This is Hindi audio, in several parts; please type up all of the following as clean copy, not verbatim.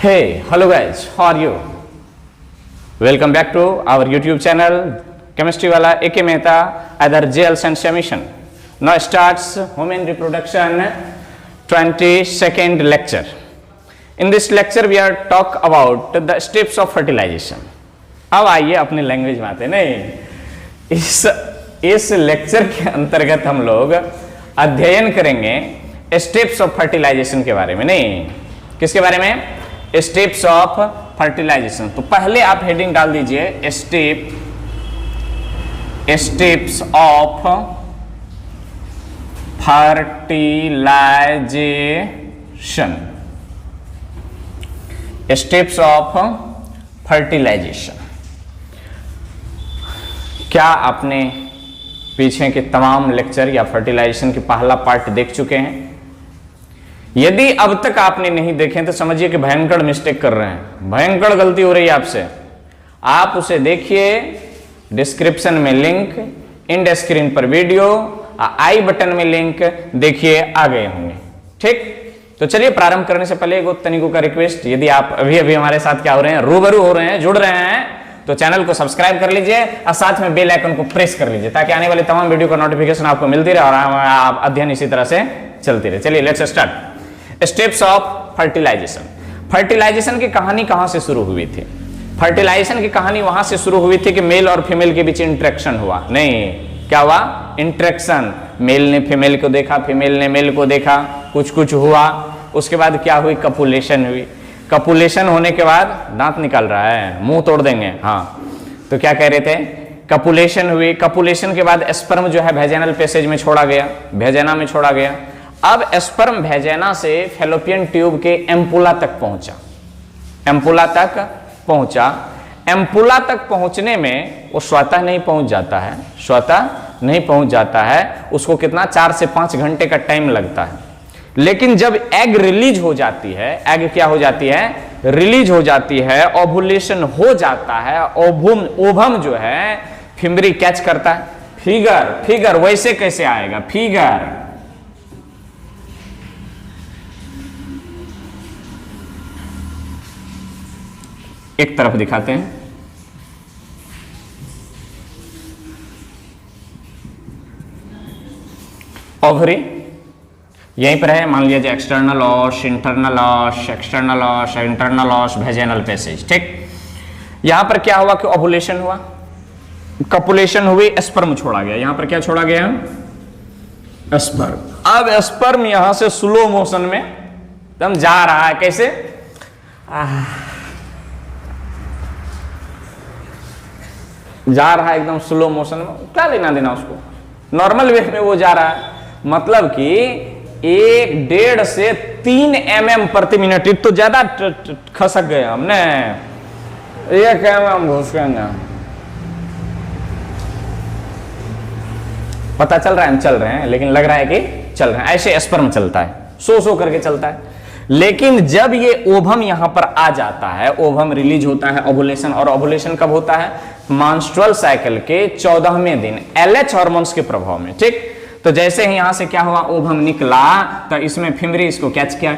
Hey, hello guys, how are you? Welcome back to our YouTube channel, Chemistry Wala A.K. Mehta, other gels and submission. Now starts Human Reproduction 22nd lecture. In this lecture we are talk about the steps of fertilization. अब आइए अपनी लैंग्वेज में आते हैं। नहीं, इस लेक्चर के अंतर्गत हम लोग अध्ययन करेंगे स्टेप्स ऑफ फर्टिलाइजेशन के बारे में। नहीं, किसके बारे में? Steps of fertilization. तो पहले आप हेडिंग डाल दीजिए steps of fertilization. Steps of fertilization. क्या आपने पीछे के तमाम लेक्चर या फर्टिलाइजेशन की पहला पार्ट देख चुके हैं? यदि अब तक आपने नहीं देखे तो समझिए कि भयंकर मिस्टेक कर रहे हैं, भयंकर गलती हो रही है आपसे। आप उसे देखिए, डिस्क्रिप्शन में लिंक, इंड स्क्रीन पर वीडियो, आई बटन में लिंक देखिए, आ गए होंगे। ठीक, तो चलिए प्रारंभ करने से पहले एक तनिकों का रिक्वेस्ट, यदि आप अभी हमारे साथ क्या हो रहे हैं, रूबरू हो रहे हैं, जुड़ रहे हैं, तो चैनल को सब्सक्राइब कर लीजिए और साथ में बेल आइकन को प्रेस कर लीजिए ताकि आने वाले तमाम वीडियो का नोटिफिकेशन आपको मिलती रहे और आप अध्ययन इसी तरह से चलती रहे। चलिए let's start. Steps of fertilization. Fertilization की कहानी कहां से शुरू हुई थी? फर्टिलाइजेशन की कहानी वहां से शुरू हुई थी कि मेल और फीमेल के बीच इंटरेक्शन हुआ। नहीं, क्या हुआ? इंटरेक्शन। मेल ने फीमेल को देखा, फीमेल ने मेल को देखा, कुछ कुछ हुआ। उसके बाद क्या हुई? कपुलेशन हुई। कपुलेशन होने के बाद दांत निकल रहा है, मुंह तोड़ देंगे। हाँ, तो क्या कह रहे थे? कपुलेशन हुई। कपुलेशन के बाद स्पर्म जो है वेजाइनल पैसेज में छोड़ा गया, वेजाइना में छोड़ा गया। अब स्पर्म वेजाइना से फैलोपियन ट्यूब के एम्पुला तक पहुंचा। एम्पुला तक पहुंचा। एम्पुला तक पहुंचने में वो स्वतः नहीं पहुंच जाता है, स्वतः नहीं पहुंच जाता है। उसको कितना 4 से 5 घंटे का टाइम लगता है। लेकिन जब एग रिलीज हो जाती है, एग क्या हो जाती है? रिलीज हो जाती है, ओवुलेशन हो जाता है, ओवम जो है फिमरी कैच करता है। फिगर वैसे कैसे आएगा? फिगर एक तरफ दिखाते हैं। ओवरी यहीं पर है, मान लीजिए external Osh, internal Osh, external Osh, internal Osh, vaginal passage. ठीक, यहां पर क्या हुआ कि ओवुलेशन हुआ, कपुलेशन हुई, स्पर्म छोड़ा गया। यहां पर क्या छोड़ा गया? स्पर्म। अब स्पर्म यहां से स्लो मोशन में एकदम जा रहा है। कैसे? जा रहा है एकदम स्लो मोशन में। क्या लेना देना उसको, नॉर्मल वे में वो जा रहा है। मतलब कि 1.5 से 3 mm प्रति मिनट। तो ज्यादा खसक गए हमने, 1 mm घुस गए। पता चल रहा है हम चल रहे हैं, लेकिन लग रहा है कि चल रहे हैं। ऐसे स्पर्म चलता है, सो करके चलता है। लेकिन जब ये ओवम यहां पर आ जाता है, ओवम रिलीज होता है, ओवुलेशन। और ओवुलेशन कब होता है? मेंस्ट्रुअल साइकिल के 14वें दिन, LH हार्मोन्स के प्रभाव में। ठीक, तो जैसे ही यहां से क्या हुआ, ओवम निकला, तो इसमें फिमरी इसको कैच किया।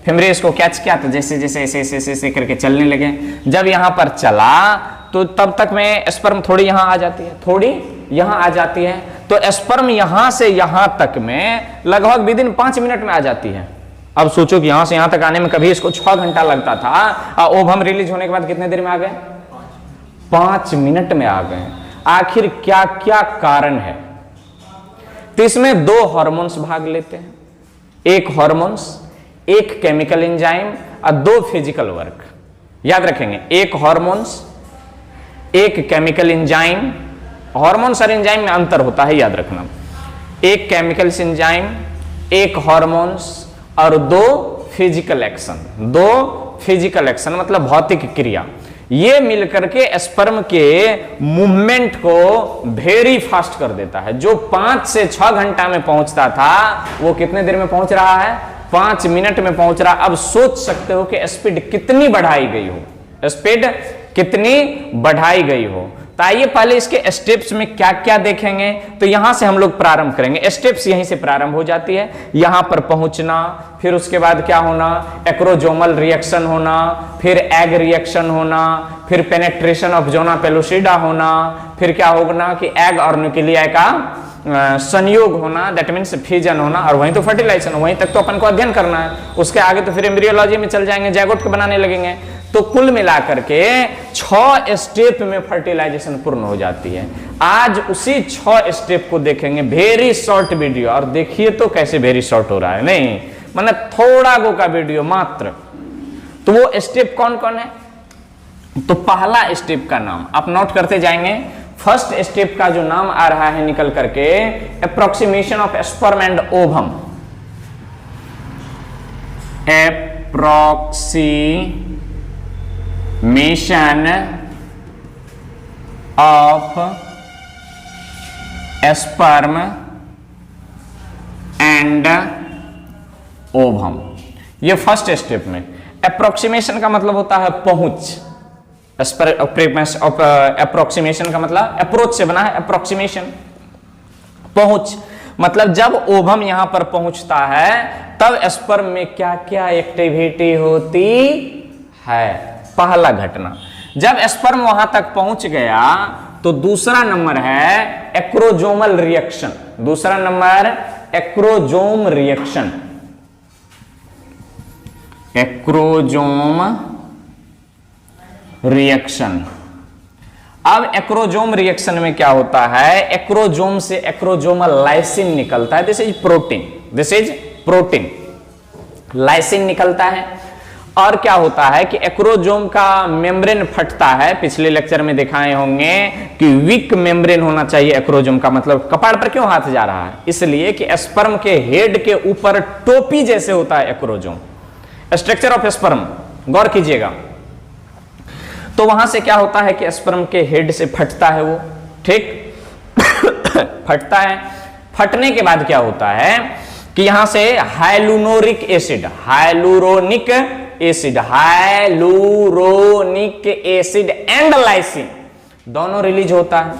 फिमरी इसको कैच किया तो जैसे जैसे ऐसे करके चलने लगे। जब यहां पर चला तो तब तक में स्पर्म थोड़ी यहां आ जाती है, थोड़ी यहां आ जाती है। तो स्पर्म यहां से यहां तक में लगभग विदिन 5 मिनट में आ जाती है। अब सोचो कि यहां से यहां तक आने में कभी इसको 6 घंटा लगता था, ओवम रिलीज होने के बाद कितने देर में आ गए? 5 मिनट में आ गए। आखिर क्या क्या कारण है? तो इसमें 2 हार्मोन्स भाग लेते हैं। एक हार्मोन्स, एक केमिकल एंजाइम और 2 फिजिकल वर्क। याद रखेंगे, एक हार्मोन्स, एक केमिकल एंजाइम। हार्मोन्स और एंजाइम में अंतर होता है, याद रखना। एक केमिकल एंजाइम, एक हार्मोन्स और 2 फिजिकल एक्शन। 2 फिजिकल एक्शन मतलब भौतिक क्रिया। ये मिलकर के स्पर्म के मूवमेंट को वेरी फास्ट कर देता है। जो 5 से 6 घंटा में पहुंचता था, वो कितने देर में पहुंच रहा है? 5 मिनट में पहुंच रहा। अब सोच सकते हो कि स्पीड कितनी बढ़ाई गई हो, स्पीड कितनी बढ़ाई गई हो। तो आइए पहले इसके स्टेप्स में क्या क्या देखेंगे। तो यहां से हम लोग प्रारंभ करेंगे, स्टेप्स यहीं से प्रारंभ हो जाती है, यहां पर पहुंचना, फिर उसके बाद क्या होना, एक्रोजोमल रिएक्शन होना, फिर एग रिएक्शन होना, फिर पेनेट्रेशन ऑफ जोना पेलुसिडा होना, फिर क्या होगा कि एग और न्यूक्लियाई का संयोग होना, दैट मीन्स फ्यूजन होना, और वहीं तो फर्टिलाइजेशन, वहीं तक तो अपन को अध्ययन करना है। उसके आगे तो फिर एम्ब्रियोलॉजी में चल जाएंगे, जैगोट को बनाने लगेंगे। तो कुल मिलाकर के 6 स्टेप में फर्टिलाइजेशन पूर्ण हो जाती है। आज उसी 6 स्टेप को देखेंगे, वेरी शॉर्ट वीडियो। और देखिए तो कैसे वेरी शॉर्ट हो रहा है, नहीं मतलब थोड़ा गो का वीडियो मात्र। तो वो स्टेप कौन कौन है? तो पहला स्टेप का नाम आप नोट करते जाएंगे। फर्स्ट स्टेप का जो नाम आ रहा है निकल करके, approximation of sperm and ovum. Approximation of sperm and ovum, ये फर्स्ट स्टेप में। अप्रोक्सीमेशन का मतलब होता है पहुंच, अप्रोक्सीमेशन का मतलब अप्रोच से बना है, अप्रोक्सीमेशन पहुंच। मतलब जब ओवम यहां पर पहुंचता है तब स्पर्म में क्या क्या एक्टिविटी होती है, पहला घटना। जब स्पर्म वहां तक पहुंच गया तो दूसरा नंबर है एक्रोजोमल रिएक्शन। दूसरा number acrosome reaction, acrosome reaction. अब एक्रोजोम रिएक्शन में क्या होता है, एक्रोजोम से एक्रोजोमल लाइसिन निकलता है। This is protein, this is protein, lysine निकलता है। और क्या होता है कि एक्रोजोम का मेम्ब्रेन फटता है। पिछले लेक्चर में दिखाए होंगे कि वीक मेम्ब्रेन होना चाहिए एक्रोजोम का। मतलब कपाड़ पर क्यों हाथ जा रहा है, इसलिए कि स्पर्म के हेड के ऊपर टोपी जैसे होता है एक्रोजोम, स्ट्रक्चर ऑफ स्पर्म, गौर कीजिएगा। तो वहां से क्या होता है कि स्पर्म के हेड से फटता है वो, ठीक फटता है। फटने के बाद क्या होता है कि यहां से hyaluronic acid, hyaluronic acid, hyaluronic acid and lysine दोनों रिलीज होता है।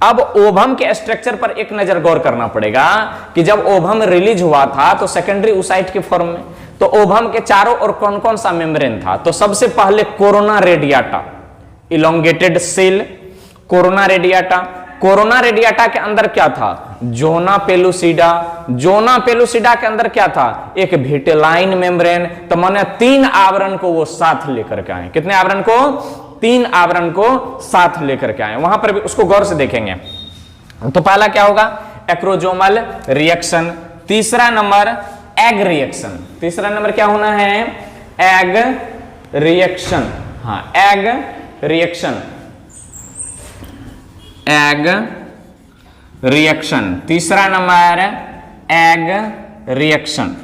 अब ओवम के स्ट्रक्चर पर एक नजर गौर करना पड़ेगा कि जब ओवम रिलीज हुआ था तो सेकेंडरी oocyte के फॉर्म में, तो ओवम के चारों ओर कौन कौन सा मेम्ब्रेन था? तो सबसे पहले corona radiata, elongated cell, corona radiata. Corona radiata के अंदर क्या था? Zona pellucida. जोना पेलुसिडा के अंदर क्या था? एक विटेलाइन मेम्ब्रेन। तो माने 3 आवरण को वो साथ लेकर के आए। कितने आवरण को? 3 आवरण को साथ लेकर के आए। वहां पर भी उसको गौर से देखेंगे। तो पहला क्या होगा? Acrosomal reaction. तीसरा नंबर एग रिएक्शन। तीसरा नंबर क्या होना है? Egg reaction. हाँ, एग रिएक्शन, एग रिएक्शन। तीसरा number egg reaction.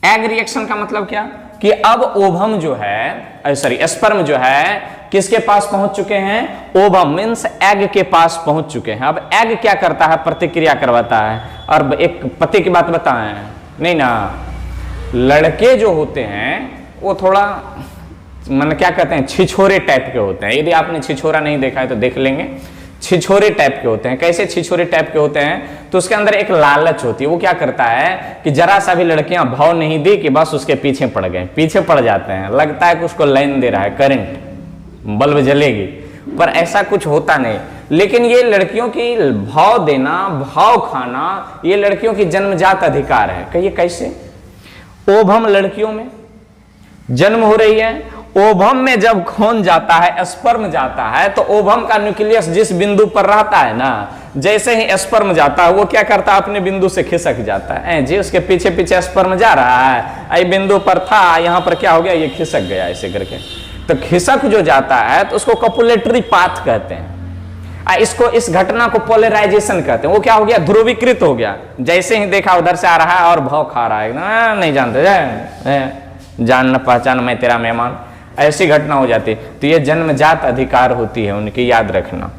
Egg reaction का मतलब क्या कि अब ओवम जो है, सॉरी स्पर्म जो है किसके पास पहुंच चुके हैं? ओवम मीन्स एग के पास पहुंच चुके हैं। अब एग क्या करता है? प्रतिक्रिया करवाता है। और एक पति की बात बताएं, नहीं ना, लड़के जो होते हैं वो थोड़ा मतलब क्या कहते हैं, छिछोरे टाइप के होते हैं। यदि आपने छिछोरा नहीं देखा है तो देख लेंगे। छिछोरे टाइप के होते हैं। कैसे छिछोरे टाइप के होते हैं? तो उसके अंदर एक लालच होती है। वो क्या करता है कि जरा सा भी लड़कियां भाव नहीं दी कि बस उसके पीछे पड़ गए, पीछे पड़ जाते हैं। लगता है कि उसको लाइन दे रहा है, करंट, बल्ब जलेगी, पर ऐसा कुछ होता नहीं। लेकिन ये लड़कियों की भाव देना, भाव खाना, ये लड़कियों की जन्मजात अधिकार है। कहिए कैसे? ओवम लड़कियों में जन्म हो रही है, ओवम में जब खून जाता है, स्पर्म जाता है, तो ओवम का न्यूक्लियस जिस बिंदु पर रहता है ना, जैसे ही स्पर्म जाता है वो क्या करता है? अपने बिंदु से खिसक जाता है। जी उसके पीछे पीछे स्पर्म जा रहा है, आई बिंदु पर था, यहां पर क्या हो गया? ये खिसक गया ऐसे करके। तो खिसक जो जाता है तो उसको कपुलेटरी पाथ कहते हैं। इसको, इस घटना को पोलराइजेशन कहते हैं। वो क्या हो गया? ध्रुवीकृत हो गया। जैसे ही देखा उधर से आ रहा है और भाव खा रहा है, नहीं जानते, जान न पहचान मैं तेरा मेहमान, ऐसी घटना हो जाती है। तो ये जन्मजात अधिकार होती है उनकी, याद रखना।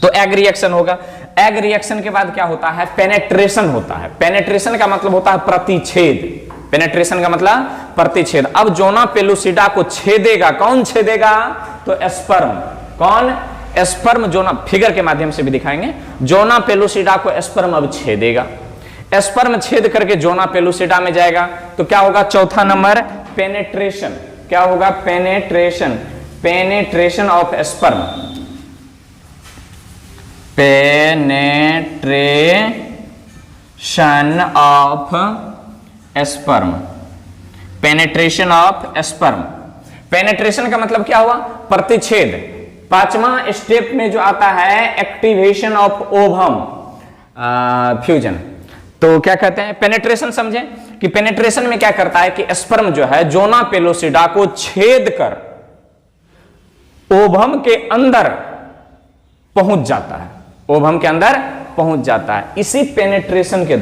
तो एग रिएक्शन होगा। एग रिएक्शन के बाद क्या होता है? पेनेट्रेशन होता है। पेनेट्रेशन का मतलब होता है प्रतिच्छेद। पेनेट्रेशन का मतलब प्रतिच्छेद। अब जोना पेलुसिडा को छेदेगा। कौन छेदेगा? तो स्पर्म। कौन? स्पर्म जोना, फिगर के माध्यम से भी दिखाएंगे, जोना पेलुसिडा को स्पर्म अब छेदेगा, स्पर्म छेद करके जोना पेलुसिडा में जाएगा, तो क्या होगा? चौथा नंबर पेनेट्रेशन। क्या होगा? Penetration, penetration of sperm, penetration of sperm, penetration of sperm. Penetration का मतलब क्या हुआ? प्रतिच्छेद। पांचवा स्टेप में जो आता है एक्टिवेशन ऑफ ओवम फ्यूजन। तो क्या कहते हैं? पेनेट्रेशन समझें कि पेनेट्रेशन में क्या करता है कि स्पर्म जो है जोना पेलोसिडा को छेद कर ओवम के अंदर पहुंच जाता है, ओवम के अंदर पहुंच जाता है। इसी पेनेट्रेशन के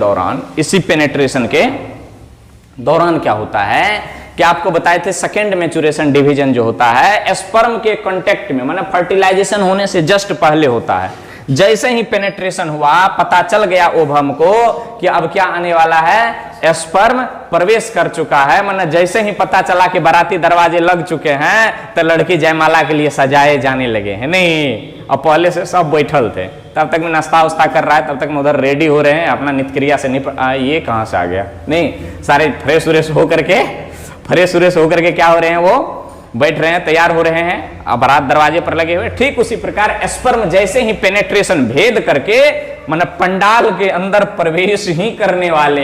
दौरान क्या होता है कि आपको बताए थे सेकेंड मैचुरेशन डिवीजन जो होता है स्पर्म के कांटेक्ट में, माने फर्टिलाइजेशन होने से जस्ट पहले होता है। जैसे ही पेनेट्रेशन हुआ, पता चल गया ओवम को कि अब क्या आने वाला है, स्पर्म प्रवेश कर चुका है। माने जैसे ही पता चला कि बाराती दरवाजे लग चुके हैं तो लड़की जयमाला के लिए सजाए जाने लगे हैं। नहीं, अब पहले से सब बैठल थे, तब तक में नाश्ता उस्ता कर रहा है, तब तक में उधर रेडी हो रहे हैं अपना नित्य क्रिया से ये कहां से आ गया? नहीं, सारे फ्रेश होकर के क्या हो रहे हैं? वो बैठ रहे हैं, तैयार हो रहे हैं, अब बारात दरवाजे पर लगे हुए। ठीक उसी प्रकार स्पर्म जैसे ही पेनेट्रेशन भेद करके माने पंडाल के अंदर प्रवेश ही करने वाले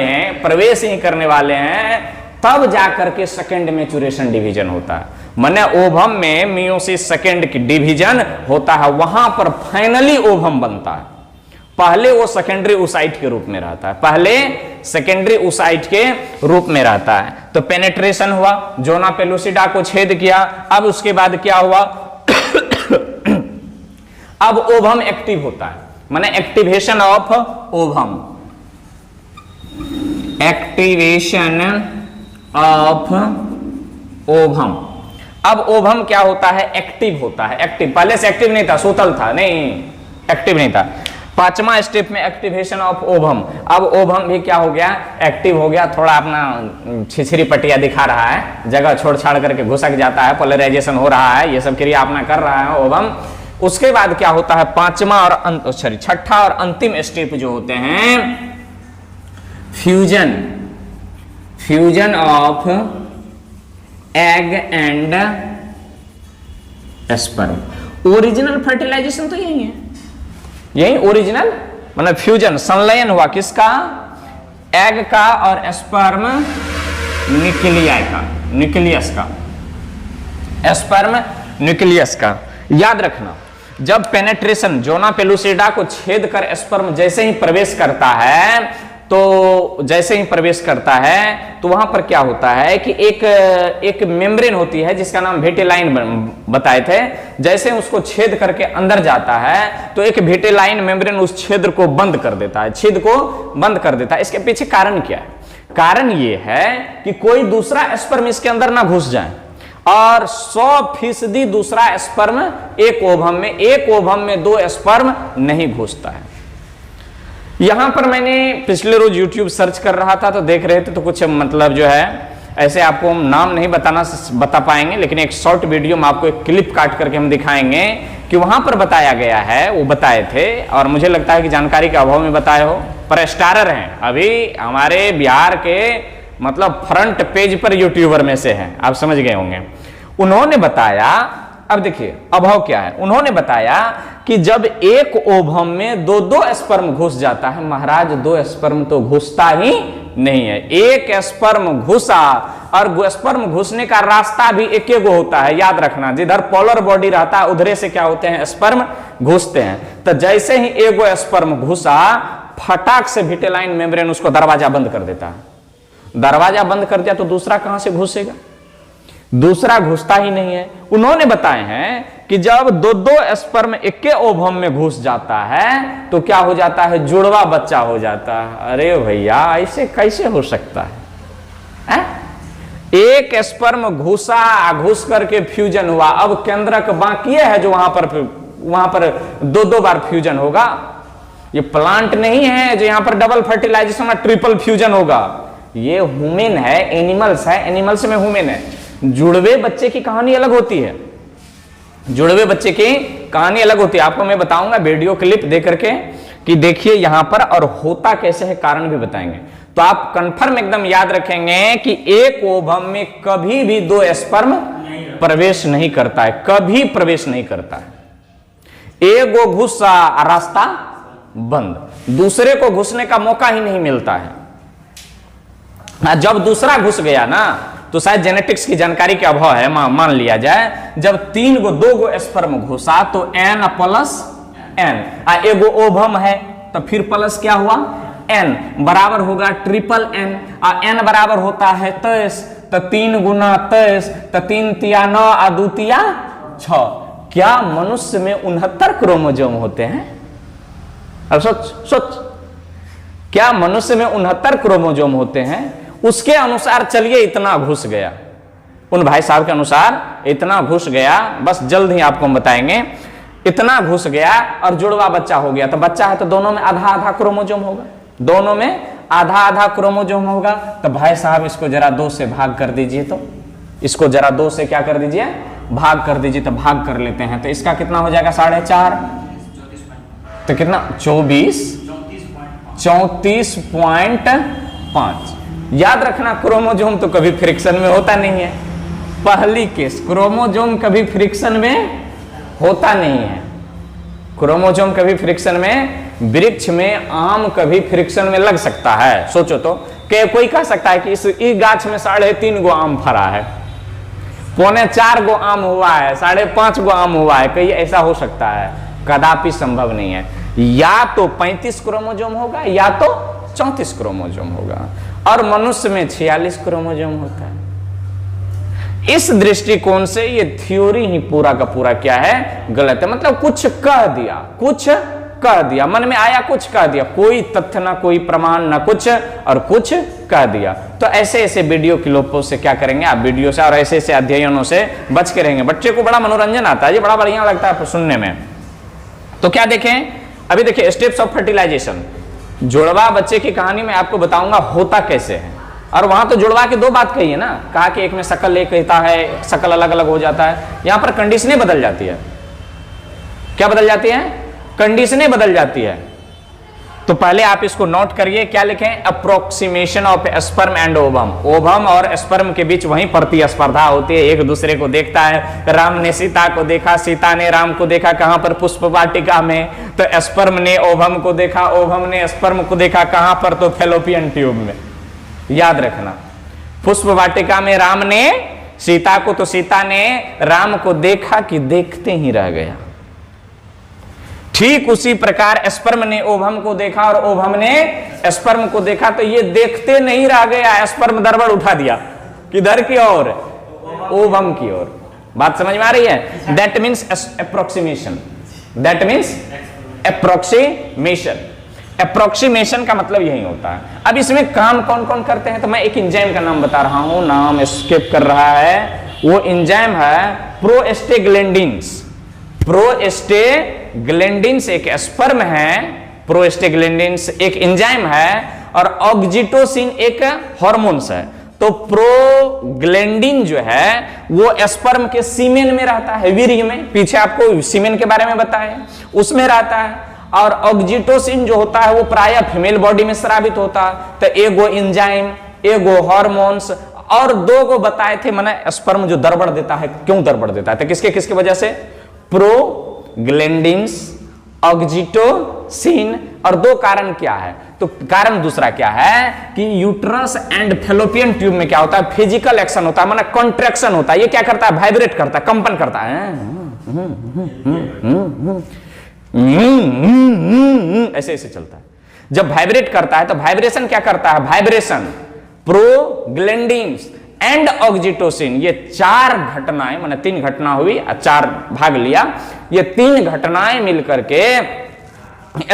हैं, तब जाकर के सेकेंड मैचुरेशन डिवीजन होता है। माने ओवम में मियोसिस सेकेंड की डिवीजन होता है, वहां पर फाइनली ओवम बनता है। पहले वो सेकेंडरी oocyte के रूप में रहता है, तो पेनेट्रेशन हुआ, जोना पेलुसिडा को छेद किया। अब उसके बाद क्या हुआ? अब ओवम एक्टिव होता है, माने activation of ovum, activation of ovum. अब ओवम क्या होता है? एक्टिव होता है। एक्टिव, पहले से एक्टिव नहीं था, सोतल था, नहीं एक्टिव नहीं था। पांचवा स्टेप में एक्टिवेशन ऑफ ओवम। अब ओवम भी क्या हो गया? एक्टिव हो गया, थोड़ा अपना छिछरी पटिया दिखा रहा है, जगह छोड़ छाड़ करके घुसक जाता है, पोलराइजेशन हो रहा है, ये सब क्रिया अपना कर रहा है ओवम। उसके बाद क्या होता है? छठा और अंतिम स्टेप जो होते हैं fusion of egg and sperm. Original fertilization तो यही है, यही ओरिजिनल मतलब फ्यूजन, संलयन हुआ किसका? एग का और स्पर्म न्यूक्लियस का, स्पर्म न्यूक्लियस का। याद रखना, जब पेनेट्रेशन जोना पेलुसिडा को छेद कर स्पर्म जैसे ही प्रवेश करता है तो वहां पर क्या होता है कि एक मेम्ब्रेन होती है जिसका नाम विटेलाइन बताए थे। जैसे उसको छेद करके अंदर जाता है तो एक विटेलाइन मेम्ब्रेन उस छेद को बंद कर देता है, इसके पीछे कारण क्या है? कारण ये है कि कोई दूसरा स्पर्म इसके अंदर ना घुस जाए, और 100% दूसरा स्पर्म एक ओवम में 2 स्पर्म नहीं घुसता है। यहां पर मैंने पिछले रोज YouTube सर्च कर रहा था तो देख रहे थे, तो कुछ मतलब जो है ऐसे आपको हम नाम नहीं बता पाएंगे, लेकिन एक शॉर्ट वीडियो में आपको एक क्लिप काट करके हम दिखाएंगे कि वहां पर बताया गया है, वो बताए थे, और मुझे लगता है कि जानकारी के अभाव में बताए हो, पर स्टारर हैं अभी हमारे बिहार के, मतलब फ्रंट पेज पर यूट्यूबर में से हैं, आप समझ गए होंगे। उन्होंने बताया, अब देखिए अभाव क्या है, उन्होंने बताया कि जब एक ओवम में 2 स्पर्म घुस जाता है, महाराज 2 स्पर्म तो घुसता ही नहीं है, एक स्पर्म घुसा, और स्पर्म घुसने का रास्ता भी एक होता है। याद रखना, जिधर पोलर बॉडी रहता है उधरे से क्या होते हैं? स्पर्म घुसते हैं। तो जैसे ही एगो स्पर्म घुसा, फटाक से विटेलाइन मेम्ब्रेन उसको दरवाजा बंद कर देता है। दरवाजा बंद कर दिया तो दूसरा कहां से घुसेगा? दूसरा घुसता ही नहीं है। उन्होंने बताए हैं कि जब 2 स्पर्म एक ओवम में घुस जाता है तो क्या हो जाता है? जुड़वा बच्चा हो जाता है। अरे भैया, ऐसे कैसे हो सकता है? एक स्पर्म घुस करके फ्यूजन हुआ, अब केंद्रक बाकी है जो वहां पर 2 बार फ्यूजन होगा। ये प्लांट नहीं है जो यहां पर डबल फर्टिलाइजेशन और ट्रिपल फ्यूजन होगा। ये ह्यूमन है, एनिमल्स है, एनिमल्स में ह्यूमन है। जुड़वे बच्चे की कहानी अलग होती है, जुड़वे बच्चे की कहानी अलग होती है, आपको मैं बताऊंगा वीडियो क्लिप दे करके कि देखिए यहां पर, और होता कैसे है कारण भी बताएंगे। तो आप कंफर्म एकदम याद रखेंगे कि एक ओवम में कभी भी 2 स्पर्म प्रवेश नहीं करता है, कभी प्रवेश नहीं करता है। एगो घुसा रास्ता बंद, दूसरे को घुसने का मौका ही नहीं मिलता है। जब दूसरा घुस गया ना, तो शायद जेनेटिक्स की जानकारी के अभाव है, मान लिया जाए, जब 2 गो स्पर्म घुसा तो n प्लस n, एगो ओवम है तो फिर प्लस क्या हुआ n बराबर होगा ट्रिपल n, n बराबर होता है 23, तो 3 गुना 23, तो 3 तिया 9 और 2 तिया 6। क्या मनुष्य में 69 क्रोमोसोम होते हैं? अब सोच, क्या मनुष्य में 69 क्रोमोसोम होते हैं? उसके अनुसार चलिए इतना घुस गया, उन भाई साहब के अनुसार इतना घुस गया, बस जल्द ही आपको हम बताएंगे। इतना घुस गया और जुड़वा बच्चा हो गया, तो बच्चा है तो दोनों में आधा आधा क्रोमोसोम होगा, दोनों में आधा आधा क्रोमोसोम होगा। तो भाई साहब इसको जरा 2 से भाग कर दीजिए, तो इसको जरा 2 से क्या कर दीजिए, भाग कर दीजिए। तो भाग कर लेते हैं, तो इसका कितना हो जाएगा 4.5, तो कितना 34.5। याद रखना क्रोमोसोम तो कभी फ्रिक्शन में होता नहीं है, पहली केस, क्रोमोसोम कभी फ्रिक्शन में होता नहीं है। क्रोमोसोम कभी फ्रिक्शन में, वृक्ष में आम कभी फ्रिक्शन में लग सकता है। सोचो तो, कोई कह सकता है कि इस गाछ में 3.5 गो आम फरा है, 3.25 गो आम हुआ है, 5.5 गो आम हुआ है, कहीं ऐसा हो सकता है? कदापि संभव नहीं है। या तो 35 क्रोमोसोम होगा या तो 34 क्रोमोसोम होगा, और मनुष्य में 46 क्रोमोसोम होता है। इस दृष्टिकोण से ये थ्योरी ही पूरा का पूरा क्या है, गलत है। मतलब कुछ कह दिया, मन में आया कुछ कह दिया, कोई तथ्य ना कोई प्रमाण ना कुछ, और कुछ कह दिया। तो ऐसे ऐसे वीडियो क्लिपों से क्या करेंगे आप, वीडियो से और ऐसे ऐसे अध्ययनों से बच के रहेंगे। बच्चे को बड़ा मनोरंजन आता है, ये बड़ा बढ़िया लगता है सुनने में। तो क्या देखें, अभी देखिए स्टेप्स ऑफ फर्टिलाइजेशन, जुड़वा बच्चे की कहानी में आपको बताऊंगा होता कैसे है। और वहां तो जुड़वा की 2 बात कही है ना, कहा कि एक में शकल एक कहता है, शकल अलग अलग हो जाता है। यहां पर कंडीशनें बदल जाती है। क्या बदल जाती है? कंडीशनें बदल जाती है। तो पहले आप इसको नोट करिए, क्या लिखें, approximation of sperm and ovum. Ovum और स्पर्म के बीच वहीं प्रतिस्पर्धा होती है, एक दूसरे को देखता है। राम ने सीता को देखा, सीता ने राम को देखा, कहां पर? पुष्प वाटिका में। तो स्पर्म ने ओवम को देखा, ओवम ने स्पर्म को देखा, कहां पर? तो फैलोपियन ट्यूब में। याद रखना, पुष्प वाटिका में राम ने सीता को, तो सीता ने राम को देखा कि देखते ही रह गया। ठीक उसी प्रकार स्पर्म ने ओवम को देखा और ओवम ने स्पर्म को देखा, तो ये देखते नहीं रह गया, स्पर्म दरबड़ उठा दिया, किधर की ओर? ओवम की ओर। बात समझ में आ रही है? That means approximation, that means approximation. Approximation का मतलब यही होता है। अब इसमें काम कौन कौन करते हैं, तो मैं एक एंजाइम का नाम बता रहा हूं, नाम स्किप कर रहा है। वो एंजाइम है प्रोस्टेग्लैंडिन्स। प्रोस्टेग्लैंडिन्स एक स्पर्म है, प्रोस्टेग्लैंडिन्स एक एंजाइम है, और ऑक्सीटोसिन एक हार्मोन्स है। तो प्रोग्लैंडिन जो है वो स्पर्म के सीमेन में रहता है, वीर्य में। पीछे आपको सीमेन के बारे में बताया, उसमें रहता है। और ऑक्सीटोसिन जो होता है वो प्रायः फीमेल बॉडी में स्रावित होता है। तो एगो एंजाइम, एगो हार्मोन्स, और 2 गो बताए थे, माने स्पर्म जो दरबड़ देता है, क्यों दरबड़ देता है, तो किसके किसके वजह से? प्रोग्लैंडिन्स, ऑक्सीटोसिन, और 2 कारण क्या है? तो कारण दूसरा क्या है कि यूट्रस एंड फैलोपियन ट्यूब में क्या होता है? फिजिकल एक्शन होता है, माने कॉन्ट्रैक्शन होता है। ये क्या करता है? वाइब्रेट करता है, कंपन करता है, ऐसे ऐसे चलता है। जब वाइब्रेट करता है तो वाइब्रेशन क्या करता है? वाइब्रेशन प्रोग्लैंडिन्स एंड ऑक्सीटोसिन, ये 4 घटनाएं, माने 3 घटना हुई, 4 भाग लिया, ये 3 घटनाएं मिलकर के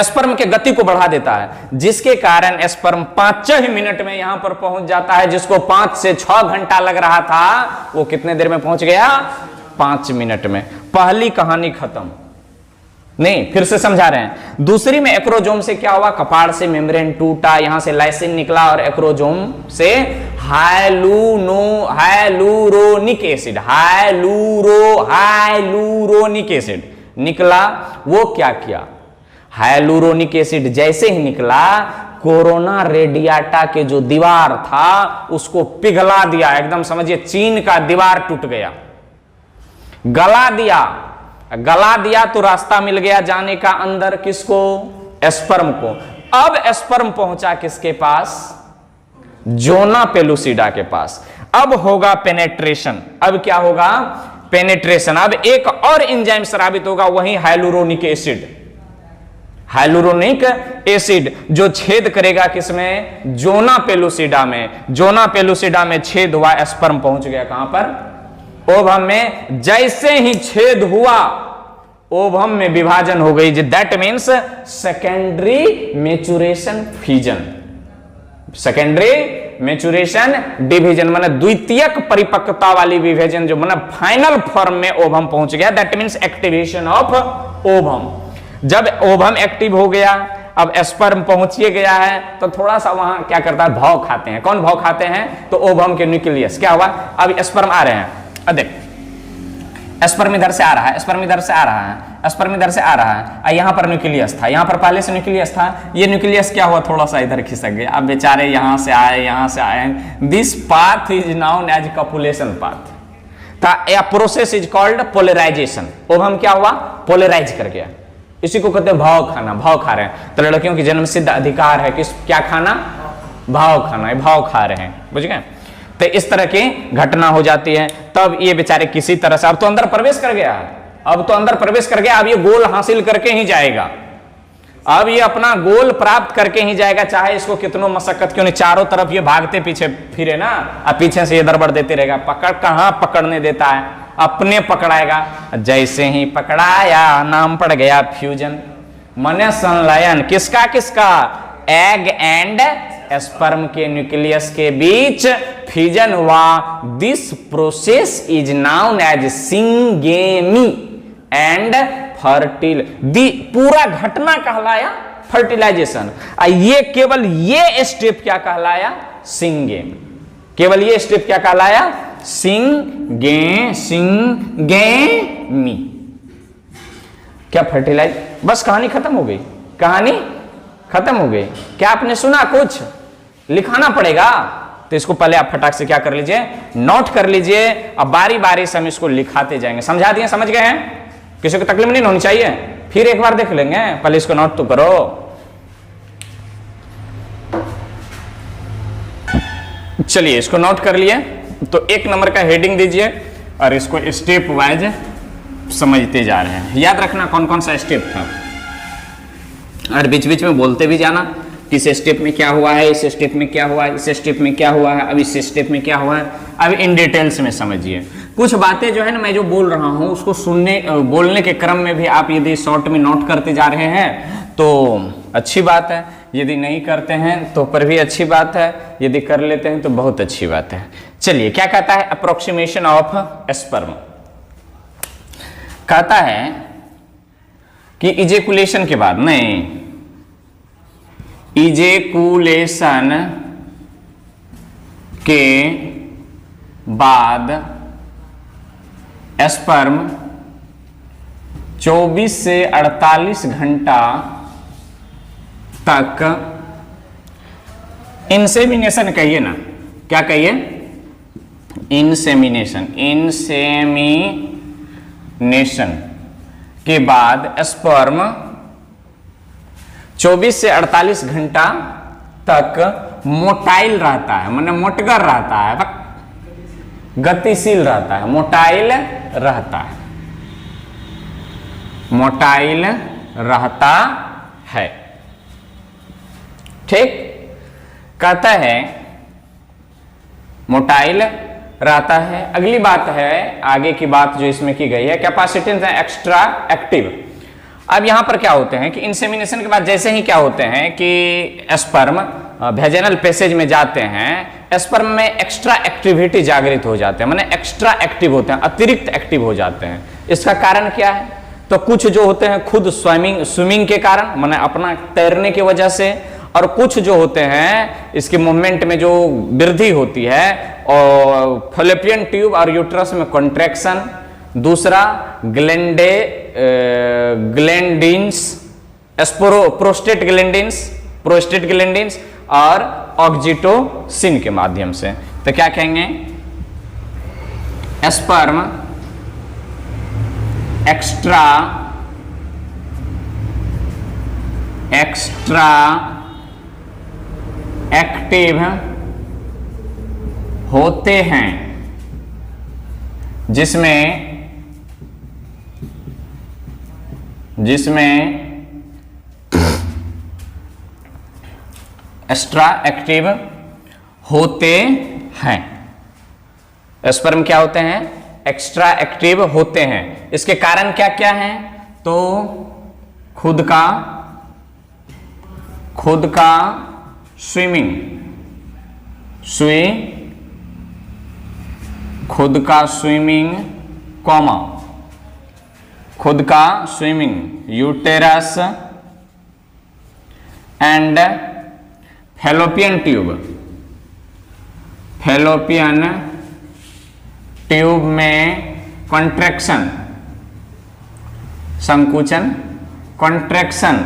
स्पर्म के गति को बढ़ा देता है, जिसके कारण स्पर्म 5 ही मिनट में यहां पर पहुंच जाता है। जिसको 5 से 6 घंटा लग रहा था, वो कितने देर में पहुंच गया? 5 मिनट में। पहली कहानी खत्म। नहीं, फिर से समझा रहे हैं। दूसरी में एक्रोजोम से क्या हुआ? कपाड़ से मेम्ब्रेन टूटा, यहां से लाइसिन निकला, और एक्रोजोम से हाइलूरोनिक एसिड, हाइलूरोनिक एसिड निकला, वो क्या किया, हाइलुरोनिक एसिड जैसे ही निकला, कोरोना रेडियाटा के जो दीवार था उसको पिघला दिया, एकदम समझिए चीन का दीवार टूट गया, गला दिया। गला दिया तो रास्ता मिल गया जाने का अंदर, किसको, एस्पर्म को। अब एस्पर्म पहुंचा किसके पास, जोना पेलुसिडा के पास। अब होगा पेनेट्रेशन, अब क्या होगा, पेनेट्रेशन। अब एक और एंजाइम स्रावित होगा, वही हाइलुरोनिक एसिड, हाइलुरोनिक एसिड जो छेद करेगा किसमें, जोना पेलुसिडा में। जोना पेलुसिडा में छेद हुआ, एस्पर्म पहुंच गया कहां पर, ओवम में। जैसे ही छेद हुआ, ओवम में विभाजन हो गई, that means secondary maturation fission, secondary maturation division, माने द्वितीयक परिपक्वता वाली विभाजन, जो माने फाइनल फॉर्म में ओवम पहुंच गया, that means activation of ovum. जब ओवम एक्टिव हो गया, अब एस्पर्म पहुंच गया है, तो थोड़ा सा वहां क्या करता है, भाव खाते हैं। कौन भाव खाते हैं, तो ओवम के न्यूक्लियस। क्या हुआ, अब एस्पर्म आ रहे हैं, देख एस्पर्म इधर से आ रहा है, एस्पर्म इधर से आ रहा है, एस्पर्म इधर से आ रहा है, यहां पर न्यूक्लियस था, यहां पर पहले से न्यूक्लियस था, ये न्यूक्लियस क्या हुआ, थोड़ा सा इधर खिसक गया। अब बेचारे यहां से आए, यहां से आए, this path is known as copulation path. या process is called polarisation. Ovum क्या हुआ, पोलराइज कर गया, इसी को कहते हैं भाव खाना, भाव खा रहे हैं। तो लड़कियों की जन्म सिद्ध अधिकार है किस, क्या खाना, भाव खाना, भाव खा रहे हैं, बुझ गए। तो इस तरह की घटना हो जाती है। तब ये बेचारे किसी तरह से, अब तो अंदर प्रवेश कर गया, अब तो अंदर प्रवेश कर गया, अब ये गोल हासिल करके ही जाएगा, अब ये अपना गोल प्राप्त करके ही जाएगा, चाहे इसको कितनों मशक्कत क्यों नहीं। चारों तरफ ये भागते पीछे फिरे ना, अब पीछे से ये दरबड़ देते रहेगा, पकड़ कहां पकड़ने देता है, अपने पकड़ाएगा। जैसे ही पकड़ाया, नाम पड़ गया फ्यूजन, माने संलयन, किसका किसका, एग एंड एस्पर्म के न्यूक्लियस के बीच फ्यूजन हुआ। This process is known as syngamy and fertile, पूरा घटना कहलाया फर्टिलाइजेशन। ये केवल ये स्टेप क्या कहलाया, सिंगेमी, केवल ये स्टेप क्या कहलाया, सिंगेमी। क्या फर्टिलाइज, बस कहानी खत्म हो गई, कहानी खत्म हो गई। क्या आपने सुना, कुछ लिखाना पड़ेगा, तो इसको पहले आप फटाक से क्या कर लीजिए, नोट कर लीजिए। अब बारी बारी से हम इसको लिखाते जाएंगे। समझा दिए, समझ गए हैं, किसी को तकलीफ नहीं होनी चाहिए। फिर एक बार देख लेंगे, पहले इसको नोट तो करो। चलिए इसको नोट कर लिए, तो एक नंबर का हेडिंग दीजिए और इसको स्टेप वाइज समझते जा रहे हैं। याद रखना कौन कौन सा स्टेप था, और बीच बीच में बोलते भी जाना, किस स्टेप में क्या हुआ है, इस स्टेप में क्या हुआ है, इस स्टेप में क्या हुआ है, अब इस स्टेप में क्या हुआ है। अब इन डिटेल्स में समझिए। कुछ बातें जो है ना, मैं जो बोल रहा हूं उसको बोलने के क्रम में भी आप यदि शॉर्ट में नोट करते जा रहे हैं तो अच्छी बात है, यदि नहीं करते हैं तो पर भी अच्छी बात है, यदि कर लेते हैं तो बहुत अच्छी बात है। चलिए क्या कहता है, अप्रोक्सीमेशन ऑफ एस्पर्म। कहता है कि इजेकुलेशन के बाद, नहीं, इजेकुलेशन के बाद एस्पर्म 24 से 48 घंटा तक इंसेमिनेशन कहिए ना, क्या कहिए, इंसेमिनेशन, इंसेमिनेशन के बाद एस्पर्म 24 से 48 घंटा तक मोटाइल रहता है, माने मोटगर रहता है, गतिशील रहता है, मोटाइल रहता है, मोटाइल रहता है। ठीक, कहता है मोटाइल रहता है। अगली बात है, आगे की बात जो इसमें की गई है, कैपेसिटेंस एक्स्ट्रा एक्टिव। अब यहां पर क्या होते हैं कि इंसेमिनेशन के बाद जैसे ही क्या होते हैं कि एस्पर्म वेजाइनल पैसेज में जाते हैं, एस्पर्म में एक्स्ट्रा एक्टिविटी जागृत हो जाते हैं, माने एक्स्ट्रा एक्टिव होते हैं, अतिरिक्त एक्टिव हो जाते हैं। इसका कारण क्या है, तो कुछ जो होते हैं खुद स्विमिंग के कारण, माने अपना तैरने की वजह से, और कुछ जो होते हैं इसके मूवमेंट में जो वृद्धि होती है, और फैलोपियन ट्यूब और यूट्रस में कॉन्ट्रैक्शन, दूसरा ग्लैंडिन्स, प्रोस्टेट ग्लैंडिन्स और ऑक्सीटोसिन के माध्यम से। तो क्या कहेंगे, स्पर्म एक्स्ट्रा एक्टिव होते हैं, जिसमें एक्स्ट्रा एक्टिव होते हैं। स्पर्म क्या होते हैं, एक्स्ट्रा एक्टिव होते हैं। इसके कारण क्या क्या हैं, तो खुद का swimming, uterus and fallopian tube में कॉन्ट्रैक्शन, संकुचन, कॉन्ट्रैक्शन,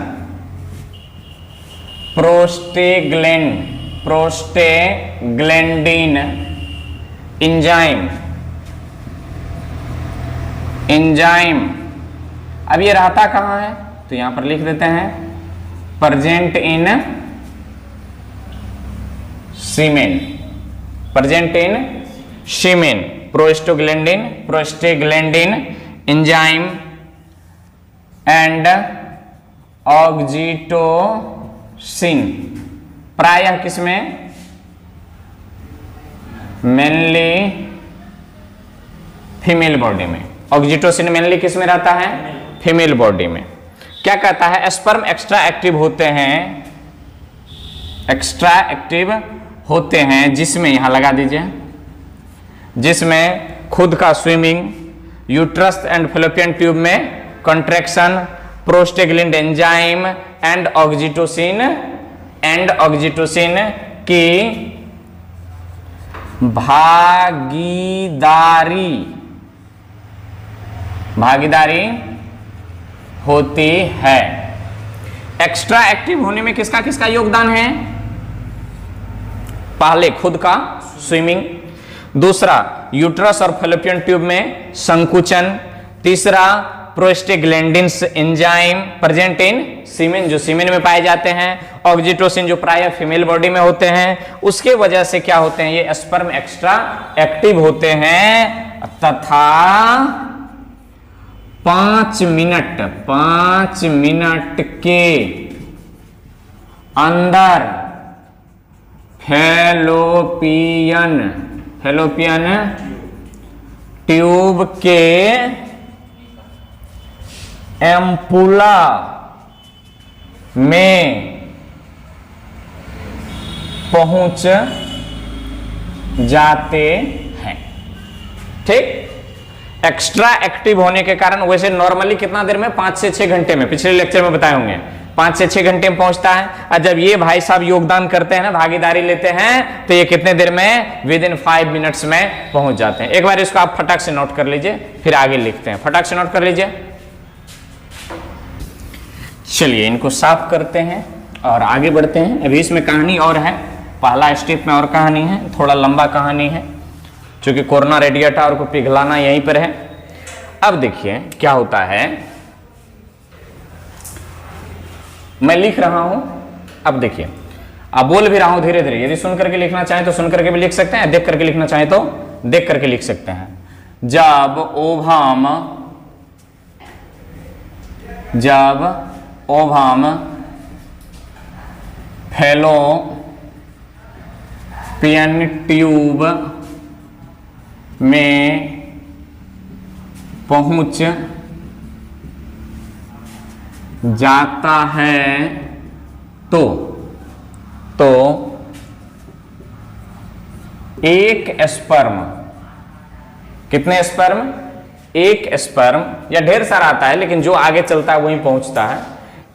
प्रोस्टेग्लैंडिन एंजाइम। अब ये रहता कहाँ है, तो यहां पर लिख देते हैं present in semen, prostaglandin enzyme and oxytocin प्रायः किसमें, मेनली फीमेल बॉडी में। ऑक्सीटोसिन मेनली किस में रहता है, फीमेल बॉडी में। क्या कहता है, स्पर्म एक्स्ट्रा एक्टिव होते हैं, जिसमें यहां लगा दीजिए, जिसमें खुद का swimming, uterus and fallopian tube में contraction, prostaglandin enzyme and oxytocin की भागीदारी होती है। एक्स्ट्रा एक्टिव होने में किसका किसका योगदान है, पहले खुद का स्विमिंग, दूसरा यूट्रस और फैलोपियन ट्यूब में संकुचन, तीसरा प्रोस्टेग्लैंडिन्स एंजाइम प्रेजेंट इन सीमेन, जो सीमेन में पाए जाते हैं, ऑक्सीटोसिन जो प्रायः फीमेल बॉडी में होते हैं, उसके वजह से क्या होते हैं, ये स्पर्म एक्स्ट्रा एक्टिव होते हैं तथा 5 मिनट के अंदर फैलोपियन ट्यूब के एम्पुला में पहुंच जाते हैं। ठीक, एक्स्ट्रा एक्टिव होने के कारण, वैसे नॉर्मली कितना देर में, 5 से 6 घंटे में, पिछले लेक्चर में बताए होंगे 5 से 6 घंटे में पहुंचता है। और जब ये भाई साहब योगदान करते हैं ना, भागीदारी लेते हैं, तो ये कितने देर में, विद इन 5 मिनट्स में पहुंच जाते हैं। एक बार इसको आप फटाक से नोट कर लीजिए, फिर आगे लिखते हैं। फटाक से नोट कर लीजिए। चलिए इनको साफ करते हैं और आगे बढ़ते हैं। अभी इसमें कहानी और है, पहला स्टेप में और कहानी है, थोड़ा लंबा कहानी है, क्योंकि कोरोना रेडिएटर को पिघलाना यहीं पर है। अब देखिए क्या होता है, मैं लिख रहा हूं, अब देखिए, अब बोल भी रहा हूं धीरे धीरे। यदि सुन करके लिखना चाहें तो सुन करके भी लिख सकते हैं, देख करके लिखना चाहें तो देख करके लिख सकते हैं। जब ओवम फैलोपियन ट्यूब में पहुंच जाता है तो एक स्पर्म, कितने स्पर्म, एक स्पर्म, या ढेर सारा आता है लेकिन जो आगे चलता है वहीं पहुंचता है।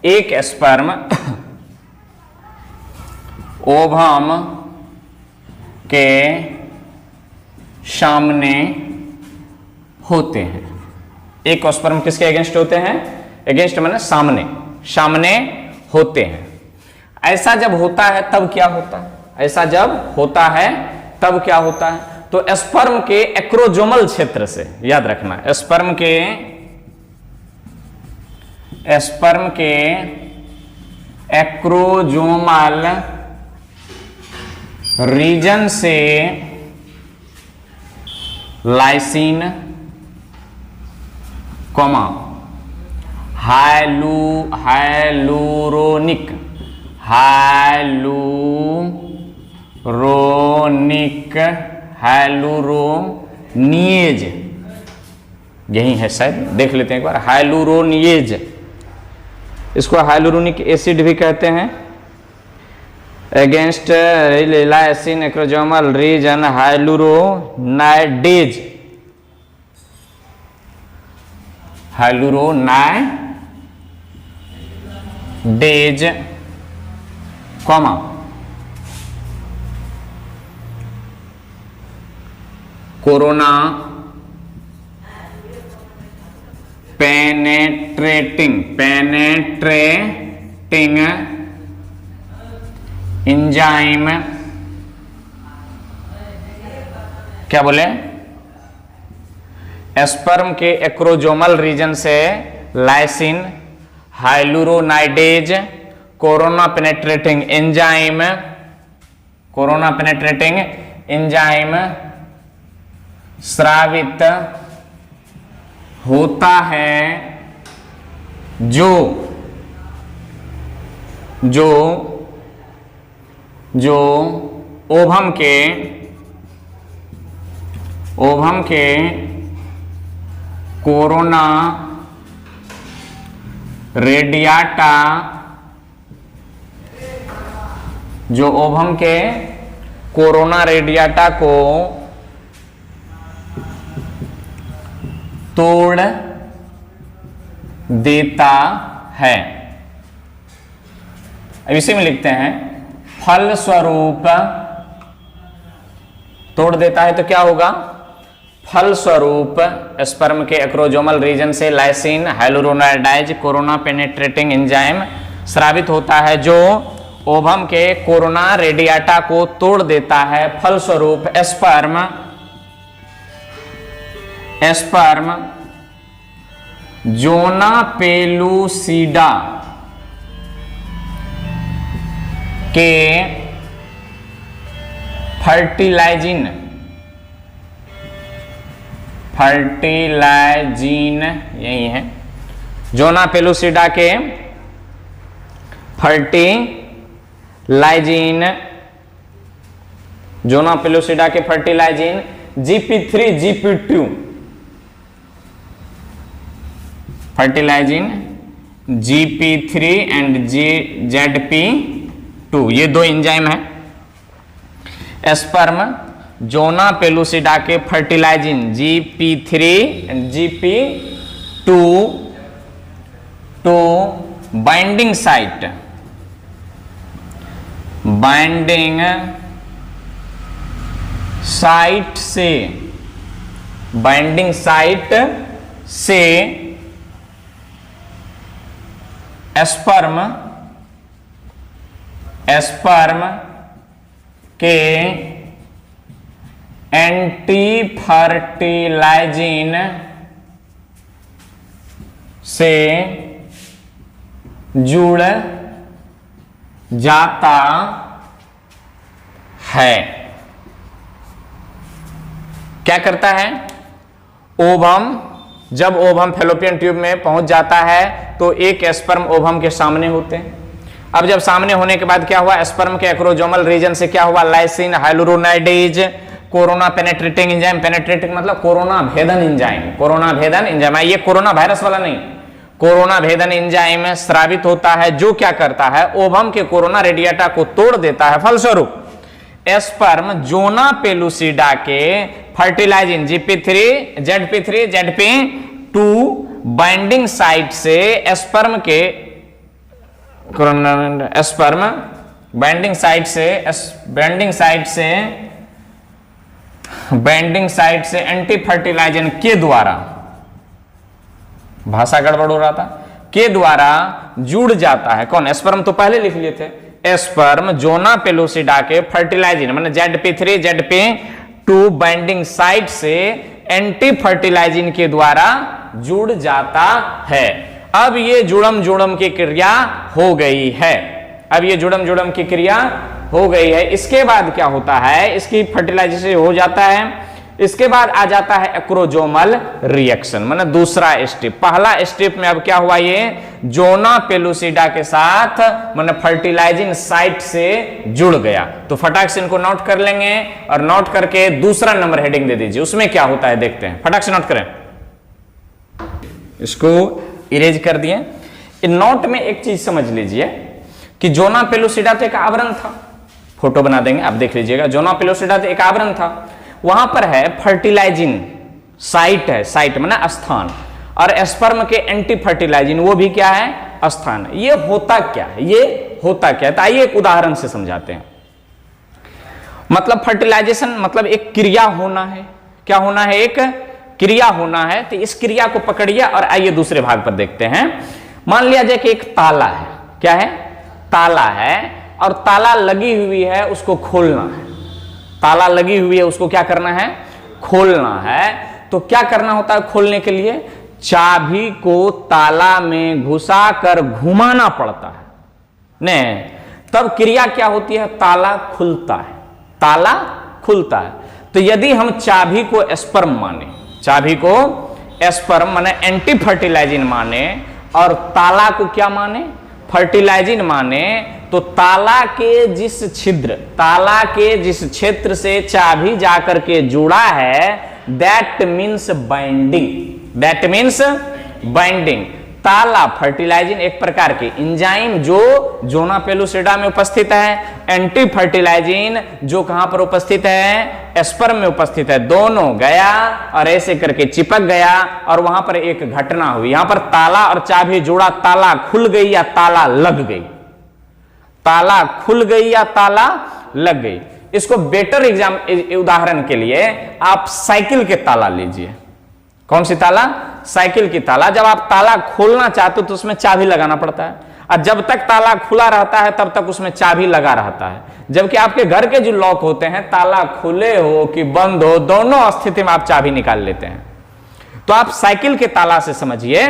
एक स्पर्म ओवम के सामने होते हैं। एक स्पर्म किसके अगेंस्ट होते हैं? अगेंस्ट माने सामने, सामने होते हैं। ऐसा जब होता है तब क्या होता है? ऐसा जब होता है तब क्या होता है? तो स्पर्म के एक्रोजोमल क्षेत्र से, याद रखना, स्पर्म के एक्रोजोमल रीजन से लाइसिन, कॉमा हाइलुरोनिक हाइलुरोनियेज, यही है शायद, देख लेते हैं एक बार। हाइलुरोनियेज, इसको हाइलुरोनिक एसिड भी कहते हैं। Against lysin acrosomal region hyaluronidase, hyaluronidase, comma corona penetrating enzyme, क्या बोले? स्पर्म के एक्रोजोमल रीजन से lysin, hyaluronidase, corona penetrating enzyme स्रावित होता है जो ओवम के कोरोना रेडियाटा, जो ओवम के कोरोना रेडियाटा को तोड़ देता है। अब इसी में लिखते हैं फलस्वरूप, तोड़ देता है तो क्या होगा? फलस्वरूप स्पर्म के एक्रोजोमल रीजन से lysin, hyaluronidase, corona penetrating enzyme स्रावित होता है जो ओवम के कोरोना रेडियाटा को तोड़ देता है। फलस्वरूप स्पर्म जोना पेलुसिडा के फर्टिलाइजिन, यही है, जोना पेलुसिडा के fertilizin, GP3 GP2 fertilizin GP3 and ZP2, ये दो एंजाइम है। स्पर्म जोना पेलुसिडा के fertilizin GP3 and GP2 to binding site से स्पर्म के एंटी फर्टिलाइजिन से जुड़ जाता है। क्या करता है? ओवम, जब ओवम फैलोपियन ट्यूब में पहुंच जाता है तो एक स्पर्म ओवम के सामने होते हैं। अब जब सामने होने के बाद क्या हुआ? स्पर्म के एक्रोजोमल रीजन से क्या हुआ? Lysin, hyaluronidase, corona penetrating enzyme, penetrating मतलब कोरोना भेदन एंजाइम, ये कोरोना वायरस वाला नहीं, कोरोना भेदन एंजाइम स्रावित होता है जो क्या करता है? ओवम के कोरोना रेडियाटा को तोड़ देता है। फलस्वरूप स्पर्म जोना पेलुसिडा के fertilising GP3 ZP2 binding site से स्पर्म बाइंडिंग साइट से एंटी फर्टिलाइजन के द्वारा भाषा गड़बड़ हो रहा था, के द्वारा जुड़ जाता है। कौन? स्पर्म तो पहले लिख लिए थे। स्पर्म जोना पेलुसिडा के फर्टिलाइजिंग माने ZP3 ZP2 बाइंडिंग साइट से एंटी फर्टिलाइजिंग के द्वारा जुड़ जाता है। अब ये जुड़म जुड़म की क्रिया हो गई है। अब ये जुड़म जुड़म की क्रिया हो गई है। इसके बाद क्या होता है? इसकी फर्टिलाइजेशन हो जाता है। इसके बाद आ जाता है एक्रोजोमल रिएक्शन, माने दूसरा स्टेप। पहला स्टेप में अब क्या हुआ? ये जोना पेलुसिडा के साथ माने फर्टिलाइजिंग साइट से जुड़ गया। तो फटाक से इनको नोट कर लेंगे और नोट करके दूसरा नंबर हेडिंग दे दीजिए। उसमें क्या होता है देखते हैं, फटाक से नोट करें। इसको इरेज कर दिए। इन नोट में एक चीज समझ लीजिए कि जोना पेलुसिडा तो एक आवरण था, फोटो बना देंगे आप देख लीजिएगा। जोना पेलुसिडा तो एक आवरण था, वहां पर है फर्टिलाइजिंग साइट है, साइट माने स्थान, और स्पर्म के एंटी फर्टिलाइजिंग वो भी क्या है? स्थान। ये होता क्या है? ये होता क्या है? तो आइए एक उदाहरण से समझाते हैं। मतलब फर्टिलाइजेशन मतलब एक क्रिया होना है। क्या होना है? एक क्रिया होना है। तो इस क्रिया को पकड़िए और आइए दूसरे भाग पर देखते हैं। मान लिया जाए कि एक ताला है। क्या है? ताला है और ताला लगी हुई है, उसको खोलना है। ताला लगी हुई है, उसको क्या करना है? खोलना है। तो क्या करना होता है खोलने के लिए? चाबी को ताला में घुसा कर घुमाना पड़ता है ने, तब क्रिया क्या होती है? ताला खुलता है। ताला खुलता है। तो यदि हम चाबी को स्पर्म माने, चाबी को स्पर्म माने एंटी फर्टिलाइजिंग माने, और ताला को क्या माने? फर्टिलाइजिंग माने, तो ताला के जिस छिद्र, ताला के जिस क्षेत्र से चाबी जाकर के जुड़ा है, that means binding. That means binding. ताला फर्टिलाइजिंग एक प्रकार के इंजाइम जो जोना पेलुसिडा में उपस्थित है, एंटी फर्टिलाइजिंग जो कहां पर उपस्थित है? स्पर्म में उपस्थित है। दोनों गया और ऐसे करके चिपक गया और वहां पर एक घटना हुई। यहां पर ताला और चाबी जुड़ा, ताला खुल गई या ताला लग गई? ताला खुल गई या ताला लग गई? इसको बेटर एग्जाम उदाहरण के लिए आप साइकिल के ताला लीजिए। कौन सी ताला? साइकिल की ताला। जब आप ताला खोलना चाहते हो तो उसमें चाबी लगाना पड़ता है, और जब तक ताला खुला रहता है तब तक उसमें चाबी लगा रहता है। जबकि आपके घर के जो लॉक होते हैं, ताला खुले हो कि बंद हो, दोनों स्थिति में आप चाबी निकाल लेते हैं। तो आप साइकिल के ताला से समझिए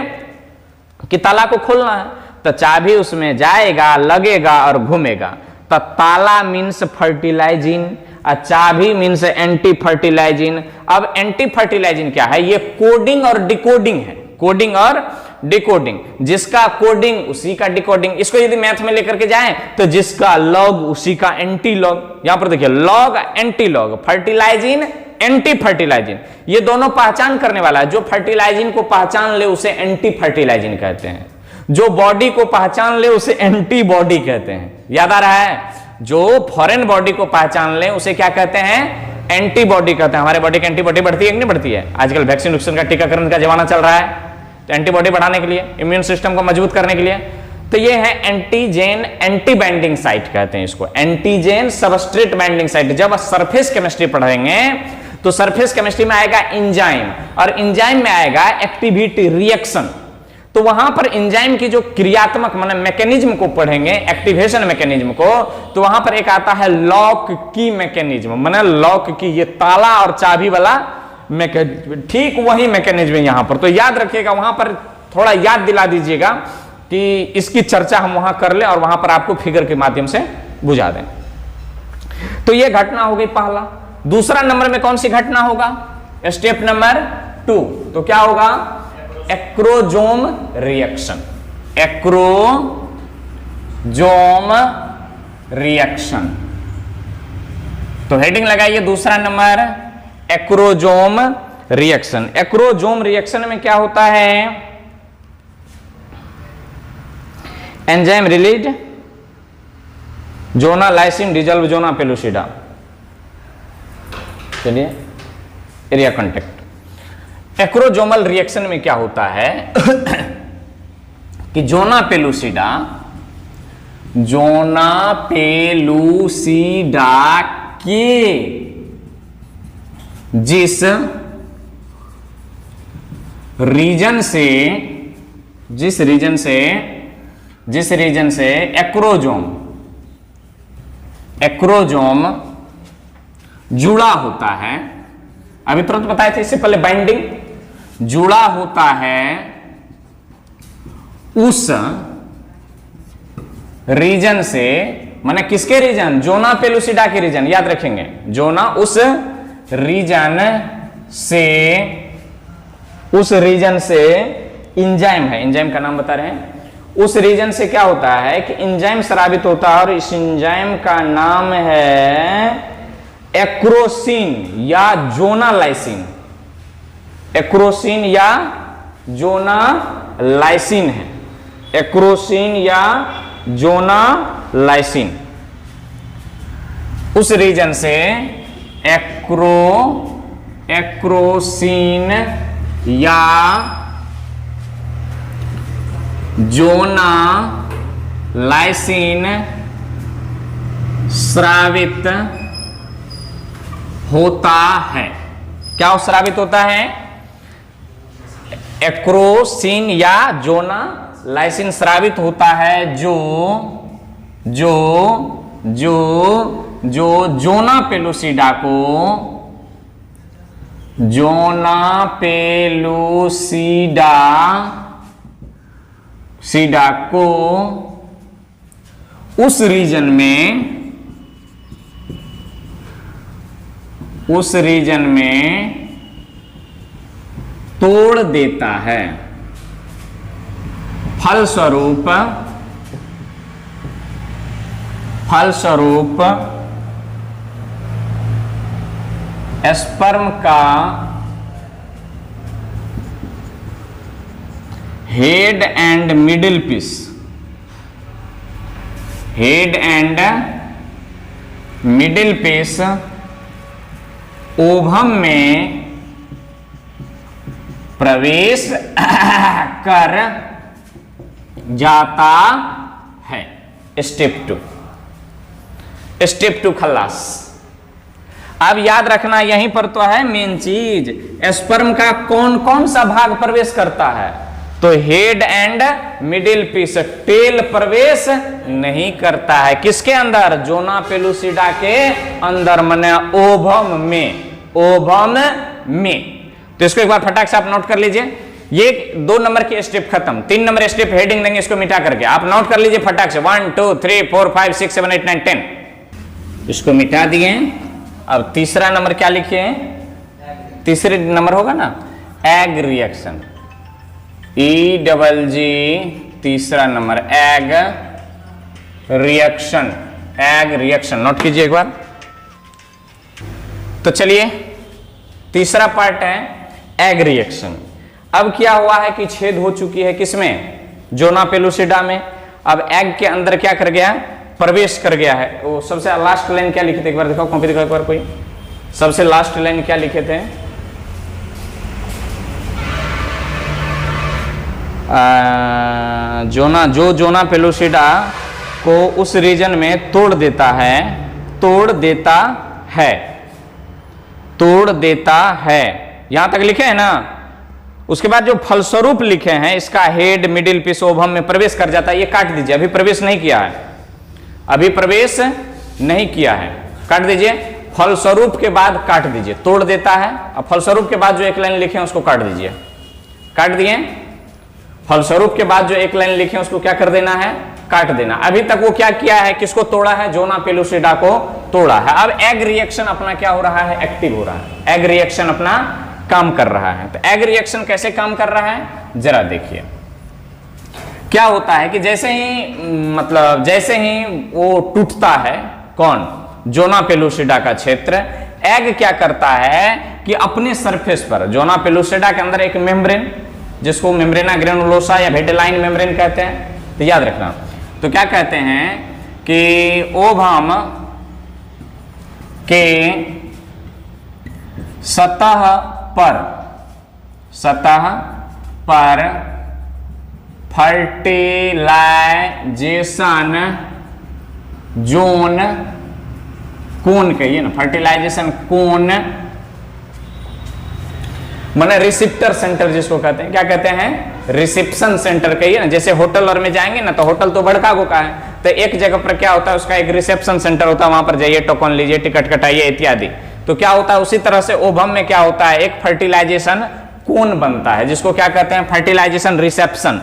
कि ताला को खोलना है तो चाबी उसमें जाएगा, लगेगा और घूमेगा। तो ताला मीन्स फर्टिलाइजिंग और चाबी मीन्स एंटी फर्टिलाइजिंग। अब एंटी फर्टिलाइजिंग क्या है? ये कोडिंग और डिकोडिंग है। कोडिंग और डिकोडिंग, जिसका कोडिंग उसी का डिकोडिंग। इसको यदि मैथ में लेकर के जाएं तो जिसका लॉग उसी का एंटी लॉग। यहां पर देखिए log anti log, fertilising anti fertilising, ये दोनों पहचान करने वाला है। जो फर्टिलाइजिंग को पहचान ले उसे एंटी फर्टिलाइजिंग कहते हैं, जो बॉडी को पहचान ले उसे एंटीबॉडी कहते हैं। याद आ रहा है? जो फॉरेन बॉडी को पहचान ले उसे क्या कहते हैं? एंटीबॉडी कहते हैं। हमारे बॉडी की एंटीबॉडी बढ़ती है कि नहीं बढ़ती है? आजकल वैक्सीन का टीकाकरण का जमाना चल रहा है, तो एंटीबॉडी बढ़ाने के लिए, इम्यून सिस्टम को मजबूत करने के लिए। तो ये है एंटीजेन एंटी बाइंडिंग साइट कहते हैं इसको, एंटीजेन सबस्ट्रेट बाइंडिंग साइट। जब सरफेस केमिस्ट्री पढ़ेंगे तो सरफेस केमिस्ट्री में आएगा एंजाइम, और एंजाइम में आएगा एक्टिविटी रिएक्शन। तो वहां पर एंजाइम की जो क्रियात्मक माने मैकेनिज्म को पढ़ेंगे, एक्टिवेशन मैकेनिज्म को, तो वहां पर एक आता है लॉक की मैकेनिज्म, माने लॉक की, ये ताला और चाबी वाला मैकेनिज्म। ठीक वही मैकेनिज्म है यहां पर। तो याद रखिएगा, वहां पर थोड़ा याद दिला दीजिएगा कि इसकी चर्चा हम वहां कर ले और वहां पर आपको फिगर के माध्यम से बुझा दें। तो ये घटना हो गई पहला। दूसरा नंबर में कौन सी घटना होगा? Step number 2। तो क्या होगा? Acrosome reaction. Acrosome reaction. तो हेडिंग लगाइए दूसरा number, acrosome reaction. Acrosome reaction में क्या होता है? एंजाइम रिलीज जोना लाइसिन डिजल्व जोना पेलुसिडा। चलिए एरिया कॉन्टेक्ट। एक्रोजोमल रिएक्शन में क्या होता है कि जोना पेलुसिडा के जिस रीजन से जिस रीजन से एक्रोजोम जुड़ा होता है, अभी तुरंत बताए थे इससे पहले, बाइंडिंग, जुड़ा होता है उस रीजन से, माने किसके रीजन, जोना पेलुसिडा के रीजन, याद रखेंगे, जोना उस रीजन से इंजाइम है, इंजाइम का नाम बता रहे हैं, उस रीजन से क्या होता है कि इंजाइम स्रावित होता है और इस इंजाइम का नाम है एक्रोसिन या जोनालाइसिन, एक्रोसिन या जोनालाइसिन है, एक्रोसिन या जोनालाइसिन, उस रीजन से एक्रोसिन या जोनालाइसिन स्रावित होता है। क्या स्रावित होता है? एक्रोसिन या जोनालाइसिन स्रावित होता है जो जोना पेलुसिडा को उस रीजन में तोड़ देता है, फलस्वरूप स्पर्म का head and middle piece ovum में प्रवेश कर जाता है। स्टेप टू खल्लास। अब याद रखना, यहीं पर तो है मेन चीज, स्पर्म का कौन कौन सा भाग प्रवेश करता है? तो head and middle piece, tail प्रवेश नहीं करता है। किसके अंदर? जोना पेलुसिडा के अंदर, माने ओवम में। तो इसको एक बार फटाक से आप नोट कर लीजिए। ये 2 नंबर की स्टेप खत्म, 3 नंबर स्टेप हेडिंग देंगे इसको मिटा करके, आप नोट कर लीजिए फटाक से। 1 2 3 4 5 6 7 8 9 10 इसको मिटा दिए। अब तीसरा नंबर क्या लिखे? तीसरे नंबर होगा ना, एग रिएक्शन, EGG, तीसरा नंबर एग रिएक्शन नोट कीजिए एक बार। तो चलिए, तीसरा पार्ट है एग रिएक्शन। अब क्या हुआ है कि छेद हो चुकी है किसमें? जोना पेलुसिडा में। अब एग के अंदर क्या कर गया? प्रवेश कर गया है। वो सबसे लास्ट लाइन क्या लिखे थे? एक बार दिखाओ, कॉपी दिखाओ एक बार कोई। सबसे लास्ट लाइन क्या लिखे थे? जोना पेलुसिडा को उस रीजन में तोड़ देता है। यहां तक लिखे हैं ना। उसके बाद जो फलस्वरूप लिखे हैं, इसका हेड मिडिल पीस ओवम में प्रवेश कर जाता है। ये काट दीजिए, अभी प्रवेश नहीं किया है, काट दीजिए। फलस्वरूप के बाद काट दीजिए, तोड़ देता है। अब फलस्वरूप के बाद जो एक लाइन लिखे हैं उसको काट दीजिए, काट दिए। फलस्वरूप के बाद जो एक लाइन लिखे हैं उसको क्या कर देना है? काट देना। अभी तक वो क्या किया है? किसको तोड़ा है? जोना पेलुसिडा को तोड़ा है। अब एग रिएक्शन अपना क्या हो रहा है? एक्टिव हो रहा है। एग रिएक्शन अपना काम कर रहा है। तो एग रिएक्शन कैसे काम कर रहा है जरा देखिए। क्या होता है कि जैसे ही वो टूटता है, कौन? जोना पेलुसिडा का क्षेत्र, एग क्या करता है कि अपने सरफेस पर, जोना पेलुसिडा के अंदर एक मेम्ब्रेन, जिसको मेम्ब्रेना ग्रेनुलोसा या वेटेलाइन मेम्ब्रेन कहते हैं, तो याद रखना। तो क्या कहते हैं कि ओवम के सतह पर फर्टिलाइजेशन जोन, कोन कहिए ना, फर्टिलाइजेशन कोन माने रिसिप्टर सेंटर जिसको कहते हैं, क्या कहते हैं, रिसेप्शन सेंटर कहिए ना। जैसे होटल और में जाएंगे ना तो होटल तो बड़का गो का है, तो एक जगह पर क्या होता है, उसका एक रिसेप्शन सेंटर होता है, वहां पर जाइए, टोकन लीजिए, टिकट कटाइए इत्यादि। तो क्या होता है, उसी तरह से ओवम में क्या होता है, एक फर्टिलाइजेशन कोन बनता है, जिसको क्या कहते हैं, फर्टिलाइजेशन रिसेप्शन,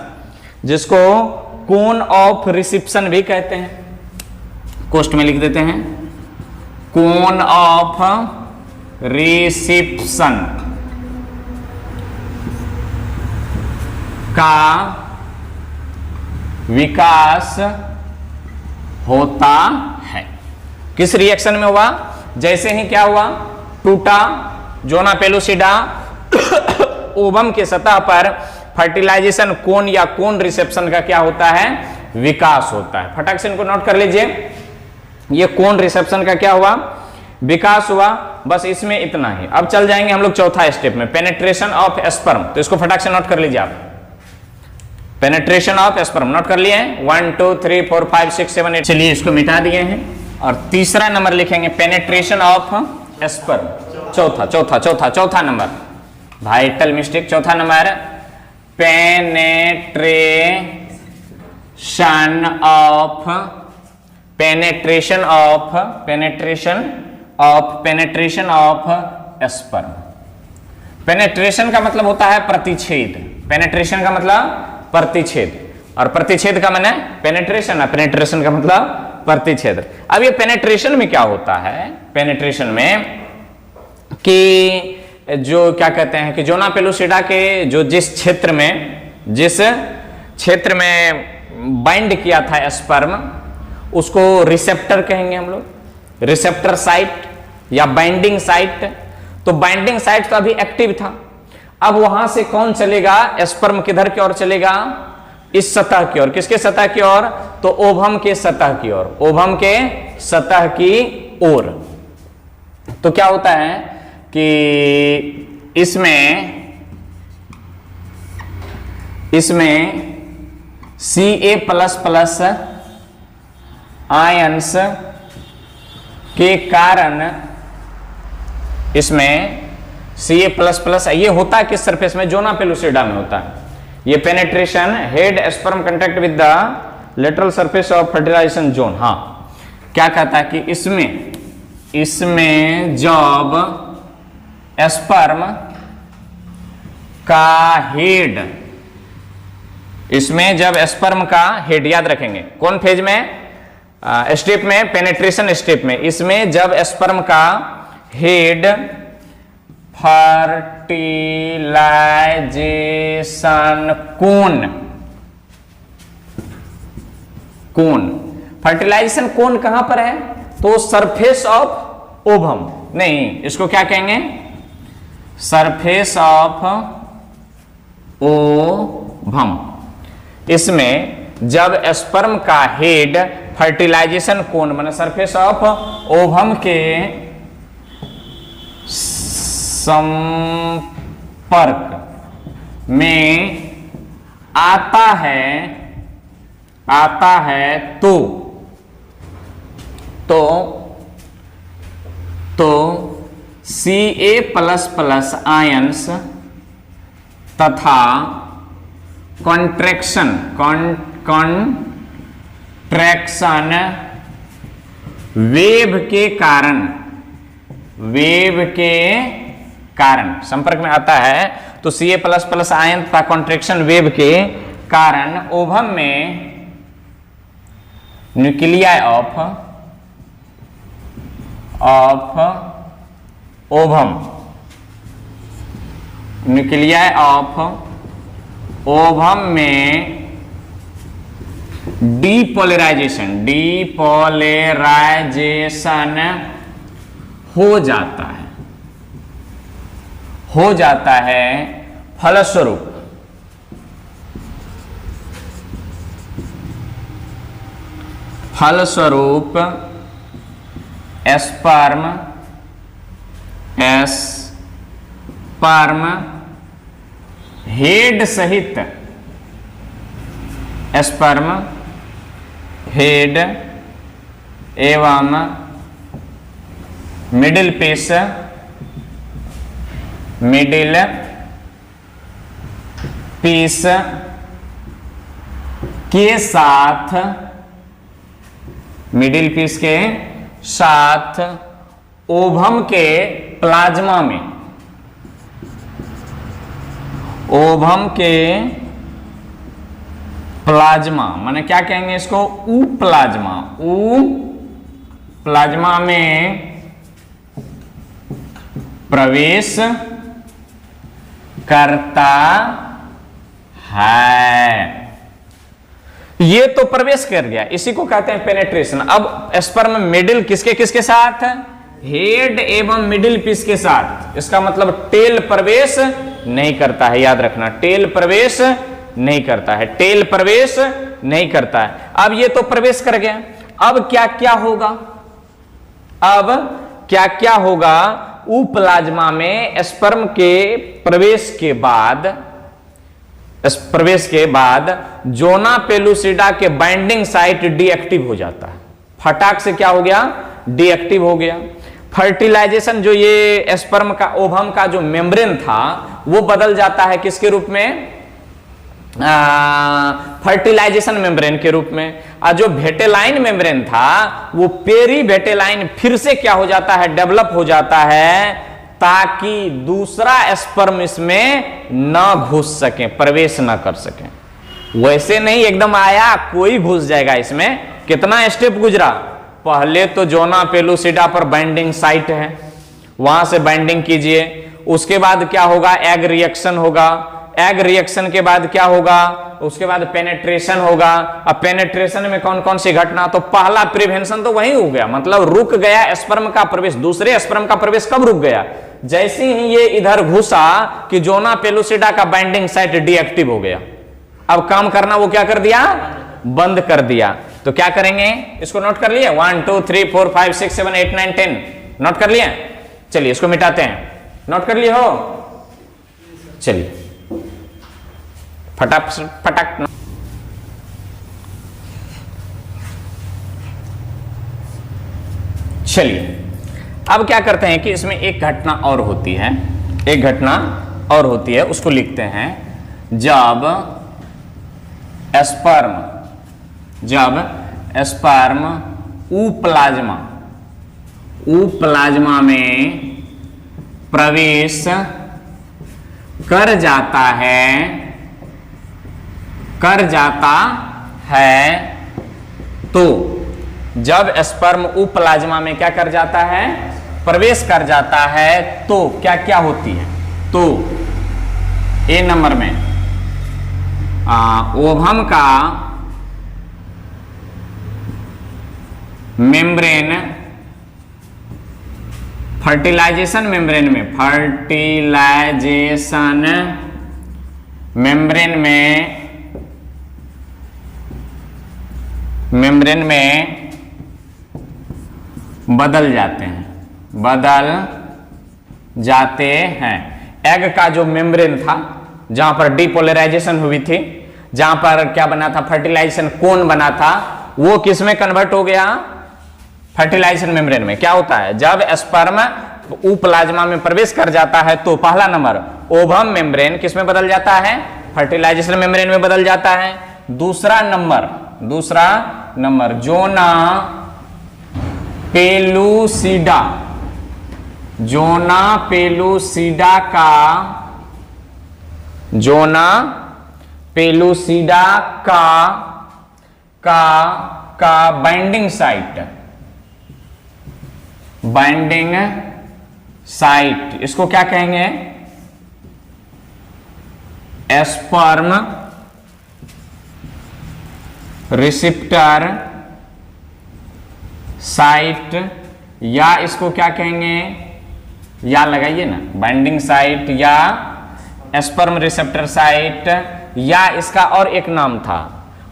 जिसको कोन ऑफ रिसेप्शन भी कहते हैं। कोष्ट में लिख देते हैं, कोन ऑफ रिसेप्शन का विकास होता है। किस रिएक्शन में हुआ, जैसे ही क्या हुआ, टूटा, जोना पेलुसिडा ओवम के सतह पर फर्टिलाइजेशन कोन या कोन रिसेप्शन का क्या होता है, विकास होता है। फटाक से इनको नोट कर लीजिए, ये कोन रिसेप्शन का क्या हुआ, विकास हुआ। बस इसमें इतना ही। अब चल जाएंगे हम लोग चौथा स्टेप में, पेनेट्रेशन ऑफ स्पर्म। तो इसको फटाक से नोट कर लीजिए आप, पेनेट्रेशन ऑफ स्पर्म नोट कर लिए, 1 2 3 4 5 6 7 8। चलिए इसको मिटा दिए हैं और तीसरा नंबर लिखेंगे पेनेट्रेशन ऑफ स्पर्म। चौथा नंबर, वाइटल मिस्टेक। चौथा number penetration of sperm. Penetration का मतलब होता है प्रतिच्छेद, पेनेट्रेशन का मतलब प्रतिच्छेद, और प्रतिच्छेद का माने पेनेट्रेशन, और पेनेट्रेशन का मतलब प्रतिच्छेद। अब ये पेनेट्रेशन में क्या होता है, पेनेट्रेशन में कि जो क्या कहते हैं कि जोना पेलुसिडा के जो जिस क्षेत्र में बाइंड किया था स्पर्म, उसको रिसेप्टर कहेंगे हम लोग, रिसेप्टर साइट या बाइंडिंग साइट। तो बाइंडिंग साइट तो अभी एक्टिव था, अब वहां से कौन चलेगा, स्पर्म किधर की ओर चलेगा, इस सतह की ओर। किसके सतह की ओर, तो ओवम के सतह की ओर, ओवम के सतह की ओर। तो क्या होता है कि इसमें Ca++ आयंस के कारण, इसमें Ca++ ये होता है किस सरफेस में, जोना पेलुसिडा में होता है। ये penetration head sperm contact with the lateral surface of fertilization zone. हाँ, क्या कहता है कि इसमें जब स्पर्म का हेड, इसमें जब स्पर्म का हेड, याद रखेंगे कौन फेज में, स्टेप में, पेनेट्रेशन स्टेप में, इसमें जब स्पर्म का हेड फर्टिलाइजेशन कोन, फर्टिलाइजेशन कोन कहां पर है, तो सरफेस ऑफ ओवम, नहीं इसको क्या कहेंगे, सरफेस ऑफ ओवम। इसमें जब स्पर्म का हेड फर्टिलाइजेशन कोन माने सरफेस ऑफ ओवम के संपर्क में आता है तो Ca++ आयंस तथा कॉन्ट्रैक्शन वेव के कारण संपर्क में आता है, तो Ca++ आयन तथा कॉन्ट्रैक्शन वेव के कारण ओवम में nuclei of ovum, nuclei of ovum में डीपोलराइजेशन हो जाता है, फलस्वरूप स्पर्म हेड सहित, स्पर्म हेड एवं मिडिल पीस के साथ, मिडिल पीस के साथ ओवम के प्लाज्मा में, ओवम के प्लाज्मा माने क्या कहेंगे इसको, ऊ प्लाज्मा, ऊ प्लाज्मा में प्रवेश करता है। ये तो प्रवेश कर गया, इसी को कहते हैं पेनेट्रेशन। अब स्पर्म मिडिल किसके किसके साथ, हेड एवं मिडिल पीस के साथ, इसका मतलब टेल प्रवेश नहीं करता है, याद रखना, टेल प्रवेश नहीं करता है, टेल प्रवेश नहीं करता है। अब ये तो प्रवेश कर गया, अब क्या क्या होगा, अब क्या क्या होगा, ऊ प्लाज्मा में स्पर्म के प्रवेश के बाद जोना पेलुसिडा के बाइंडिंग साइट डीएक्टिव हो जाता है। फटाक से क्या हो गया, डीएक्टिव हो गया। फर्टिलाइजेशन, जो ये स्पर्म का ओवम का जो मेम्ब्रेन था वो बदल जाता है किसके रूप में, फर्टिलाइजेशन मेम्ब्रेन के रूप में। और जो वेटेलाइन मेम्ब्रेन था वो पेरी वेटेलाइन फिर से क्या हो जाता है, डेवलप हो जाता है, ताकि दूसरा स्पर्म इसमें न घुस सके, प्रवेश न कर सके। वैसे नहीं एकदम आया कोई घुस जाएगा इसमें, कितना स्टेप गुजरा, पहले तो जोना पेलुसिडा पर बाइंडिंग साइट है, वहां से बाइंडिंग कीजिए, उसके बाद क्या होगा, एग रिएक्शन होगा, एग रिएक्शन के बाद क्या होगा, उसके बाद पेनेट्रेशन होगा। अब पेनेट्रेशन में कौन कौन सी घटना, तो पहला प्रिवेंशन तो वही हो गया, मतलब रुक गया स्पर्म का प्रवेश, दूसरे स्पर्म का प्रवेश कब रुक गया, जैसे ही ये इधर घुसा कि जोना पेलुसिडा का बाइंडिंग साइट डीएक्टिव हो गया। अब काम करना वो क्या कर दिया, बंद कर दिया। तो क्या करेंगे, इसको नोट कर लिए, 1 2 3 4 5 6 7 8 9 10 नोट कर लिए। चलिए इसको मिटाते हैं, नोट कर लिए हो, चलिए फटाक फटाक। चलिए अब क्या करते हैं कि इसमें एक घटना और होती है, एक घटना और होती है, उसको लिखते हैं। जब स्पर्म ऊ प्लाज्मा में प्रवेश कर जाता है तो जब स्पर्म ऊ प्लाज्मा में क्या कर जाता है, प्रवेश कर जाता है, तो क्या क्या होती है, तो ए नंबर में ओवम का मेम्ब्रेन, फर्टिलाइजेशन मेम्ब्रेन में बदल जाते हैं। एग का जो मेम्ब्रेन था, जहां पर डिपोलराइजेशन हुई थी, जहां पर क्या बना था, फर्टिलाइजेशन कोन बना था, वो किस में कन्वर्ट हो गया, फर्टिलाइजेशन मेम्ब्रेन में। क्या होता है, जब स्पर्म ऊ प्लाज्मा में प्रवेश कर जाता है तो पहला नंबर ओवम मेम्ब्रेन किस में बदल जाता है, फर्टिलाइजेशन मेम्ब्रेन में बदल जाता है। दूसरा नंबर जोना पेलुसिडा का बाइंडिंग साइट, इसको क्या कहेंगे, स्पर्म रिसेप्टर साइट, या इसको क्या कहेंगे, या लगाइए ना, बाइंडिंग साइट या स्पर्म रिसेप्टर साइट, या इसका और एक नाम था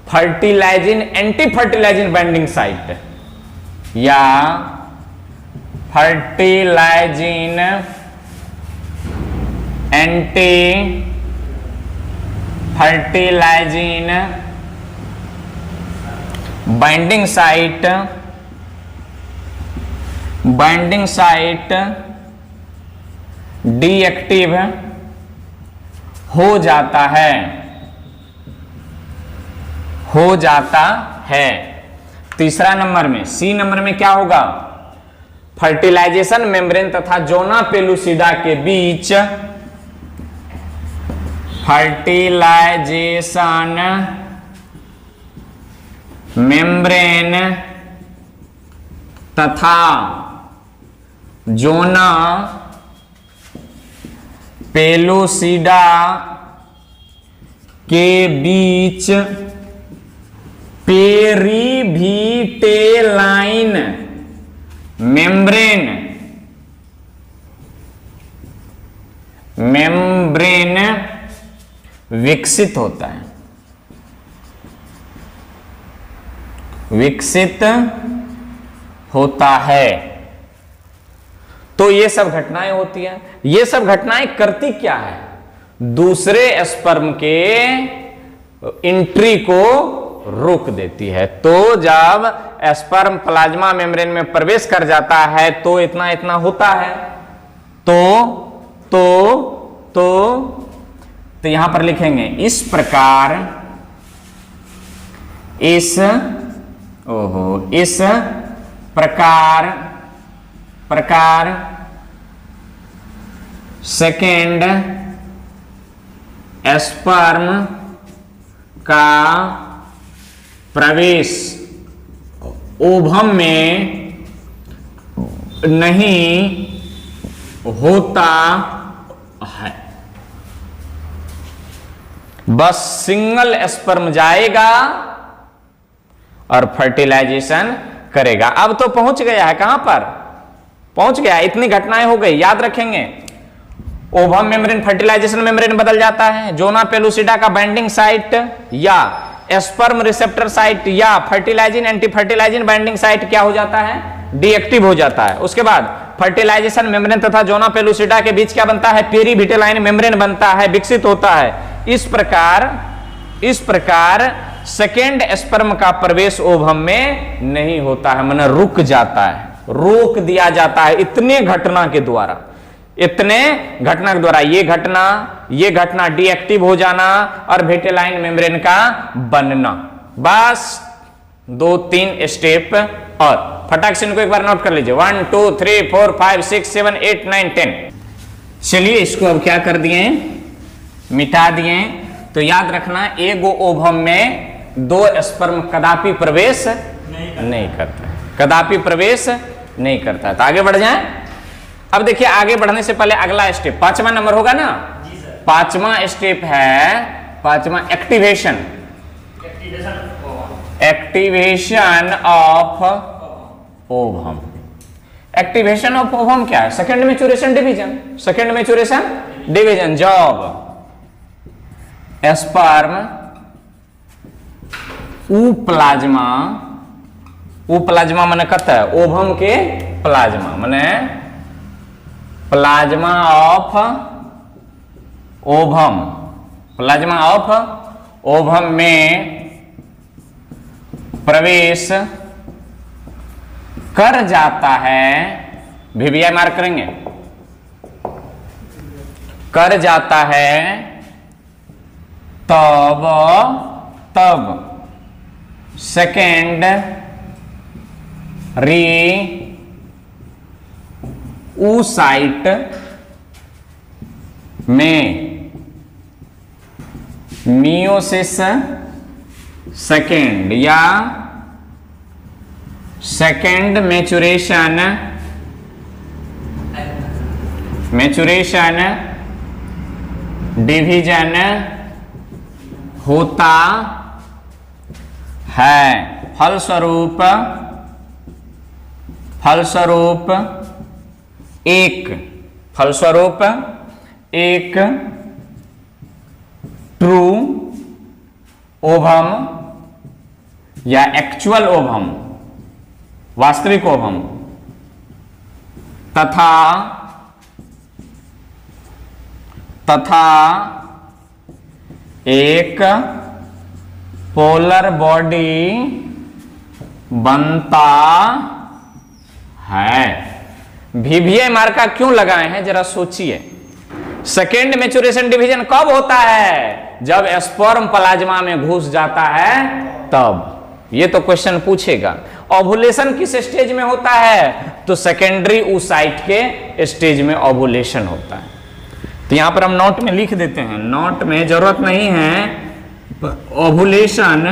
fertilising anti fertilising binding site, या fertilising anti fertilising binding site deactive हो जाता है, हो जाता है। तीसरा नंबर में, सी नंबर में क्या होगा? फर्टिलाइजेशन मेम्ब्रेन तथा जोना पेलुसिडा के बीच, फर्टिलाइजेशन मेम्ब्रेन तथा जोना पेलुसिडा के बीच पेरीविटेलाइन मेम्ब्रेन विकसित होता है, विकसित होता है। तो ये सब घटनाएं होती हैं। ये सब घटनाएं करती क्या है? दूसरे स्पर्म के एंट्री को रोक देती है। तो जब स्पर्म प्लाज्मा मेम्ब्रेन में प्रवेश कर जाता है तो इतना इतना होता है। तो यहां पर लिखेंगे इस प्रकार, इस प्रकार सेकेंड स्पर्म का प्रवेश ओवम में नहीं होता है। बस सिंगल स्पर्म जाएगा और फर्टिलाइजेशन करेगा। अब तो पहुंच गया है, कहां पर पहुंच गया? इतनी घटनाएं हो गई, याद रखेंगे। ओवम मेम्ब्रेन फर्टिलाइजेशन मेम्ब्रेन बदल जाता है, जोना पेलुसिडा का बाइंडिंग साइट या स्पर्म रिसेप्टर साइट या fertilising anti fertilising binding site क्या हो जाता है? डीएक्टिव हो जाता है। उसके बाद फर्टिलाइजेशन मेम्ब्रेन तथा जोना पेलुसिडा के बीच क्या बनता है? पेरीविटेलाइन मेम्ब्रेन बनता है, विकसित होता है। इस प्रकार सेकेंड स्पर्म का प्रवेश ओवम में नहीं होता है, माने रुक जाता है, रोक दिया जाता है इतने घटना के द्वारा, इतने घटना के द्वारा। ये घटना डीएक्टिव हो जाना और विटेलाइन मेम्ब्रेन का बनना। बस 2-3 स्टेप और फटाक से इनको एक बार नोट कर लीजिए। 1 2 3 4 5 6 7 8 9 10। चलिए इसको अब क्या कर दिए? मिटा दिए। तो याद रखना, एगो ओवम में 2 स्पर्म कदापि प्रवेश नहीं करता, कदापि प्रवेश नहीं करता। तो आगे बढ़ जाएं। अब देखिए, आगे बढ़ने से पहले अगला स्टेप 5वां नंबर होगा ना? 5वां स्टेप है, 5वां activation of ovum. Activation of ovum क्या है? Second maturation division. जॉब स्पर्म प्लाज्मा माने कत है? ओवम के प्लाज्मा माने प्लाज्मा ऑफ ओवम में प्रवेश कर जाता है। वीवीआई मार्क करेंगे, कर जाता है। तब सेकेंड साइट में मियोसिस सेकेंड या सेकेंड मैच्योरेशन डिवीजन होता है। फलस्वरूप एक ट्रू ओवम या एक्चुअल ओवम, वास्तविक ओवम तथा एक पोलर बॉडी बनता है। वीवीआई मार्का क्यों लगाए हैं जरा सोचिए। सेकेंड मैच्योरेशन डिवीजन कब होता है? जब स्पर्म प्लाज्मा में घुस जाता है तब। ये तो क्वेश्चन पूछेगा। ओवुलेशन किस स्टेज में होता है? तो सेकेंडरी oocyte के स्टेज में ओवुलेशन होता है। तो यहां पर हम नोट में लिख देते हैं, नोट में जरूरत नहीं है। ओवुलेशन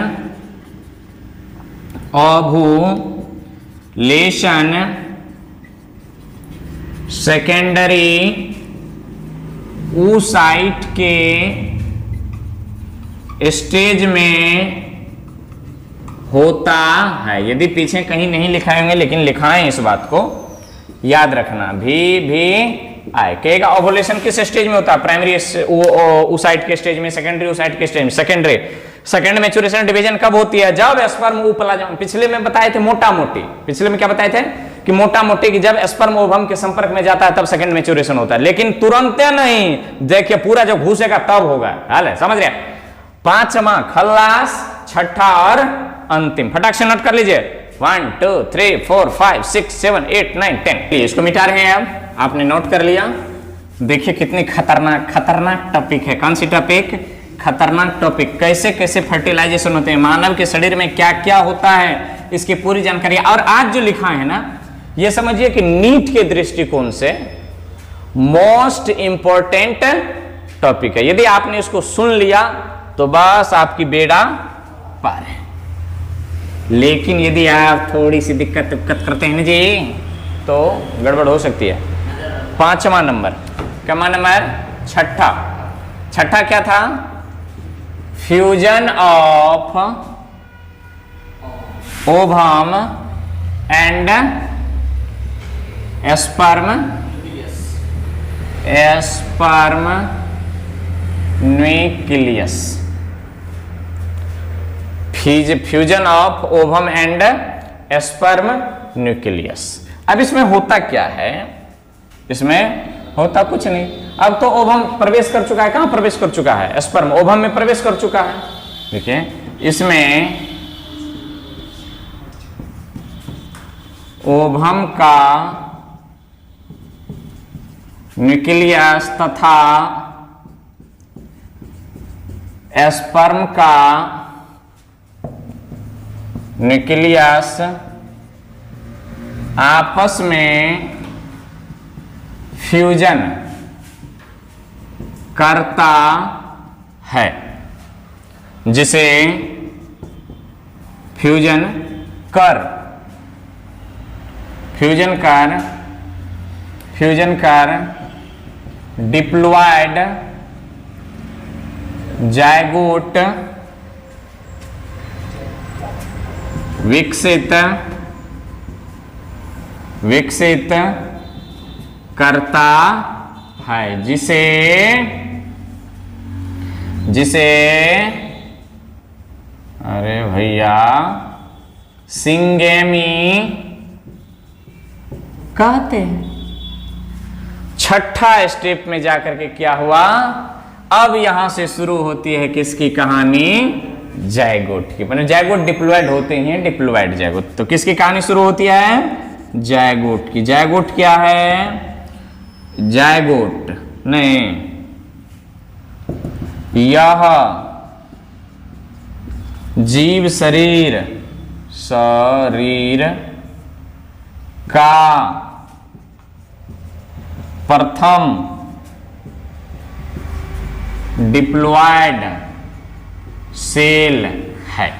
सेकेंडरी oocyte के स्टेज में होता है। यदि पीछे कहीं नहीं लिखाएंगे लेकिन लिखाएं, इस बात को याद रखना। भी आए कहेगा ओवुलेशन किस स्टेज में होता है? प्राइमरी oocyte के स्टेज में, सेकेंडरी oocyte के स्टेज में। सेकेंड मैच्योरेशन डिवीजन कब होती है? जब स्पर्म प्लाज्मा, पिछले में बताए थे मोटा मोटी, पिछले में क्या बताए थे कि मोटा मोटी कि जब स्पर्म ओवम के संपर्क में जाता है तब सेकेंड मैच्योरेशन होता है। लेकिन तुरंत नहीं, देखिए पूरा जब घुसेगा तब होगा। हाल है, समझ रहे? पांचवा खल्लास, छठा और अंतिम। फटाक से नोट कर लीजिए। 1 2 3 4 5 6 7 8 9 10। इसको मिटा रहे हैं अब, आपने नोट कर लिया। देखिए कितनी खतरनाक टॉपिक है। कौन सी टॉपिक? खतरनाक टॉपिक। कैसे कैसे फर्टिलाइजेशन होते हैं, मानव के शरीर में क्या क्या होता है, इसकी पूरी जानकारी। और आज जो लिखा है ना, ये समझिए कि नीट के दृष्टिकोण से मोस्ट इंपॉर्टेंट टॉपिक है। यदि आपने इसको सुन लिया तो बस आपकी बेड़ा पार है। लेकिन यदि आप थोड़ी सी दिक्कत करते हैं ना जी, तो गड़बड़ हो सकती है। पांचवा नंबर, कमा नंबर छठा क्या था? Fusion of ovum and sperm nucleus. Fusion of ovum and sperm nucleus. अब इसमें होता क्या है? इसमें होता कुछ नहीं। अब तो ओवम प्रवेश कर चुका है। कहां प्रवेश कर चुका है? स्पर्म ओवम में प्रवेश कर चुका है। देखिए इसमें ओवम का न्यूक्लियस तथा स्पर्म का न्यूक्लियस आपस में फ्यूजन करता है, जिसे फ्यूजन कर डिप्लॉयड जायगोट विकसित करता है, जिसे अरे भैया सिंगेमी कहते हैं। छठा स्टेप में जाकर के क्या हुआ? अब यहां से शुरू होती है किसकी कहानी? जायगोट की। मतलब जायगोट डिप्लॉयड होते हैं, डिप्लॉयड जायगोट। तो किसकी कहानी शुरू होती है? जायगोट की। जायगोट क्या है? जायगोट नहीं, यह जीव शरीर का प्रथम डिप्लॉयड सेल है।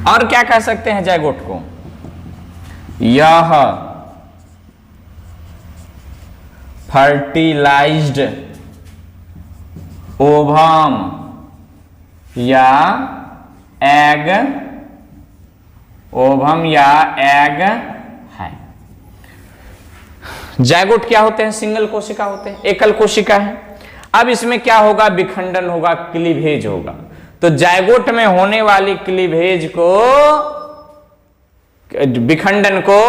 और क्या कह सकते हैं जायगोट को? यह फर्टिलाइज्ड ओवम या एग है। जायगोट क्या होते हैं? सिंगल कोशिका होते हैं, एकल कोशिका है। अब इसमें क्या होगा? विखंडन होगा, क्लीवेज होगा। तो जायगोट में होने वाली क्लीवेज को, विखंडन को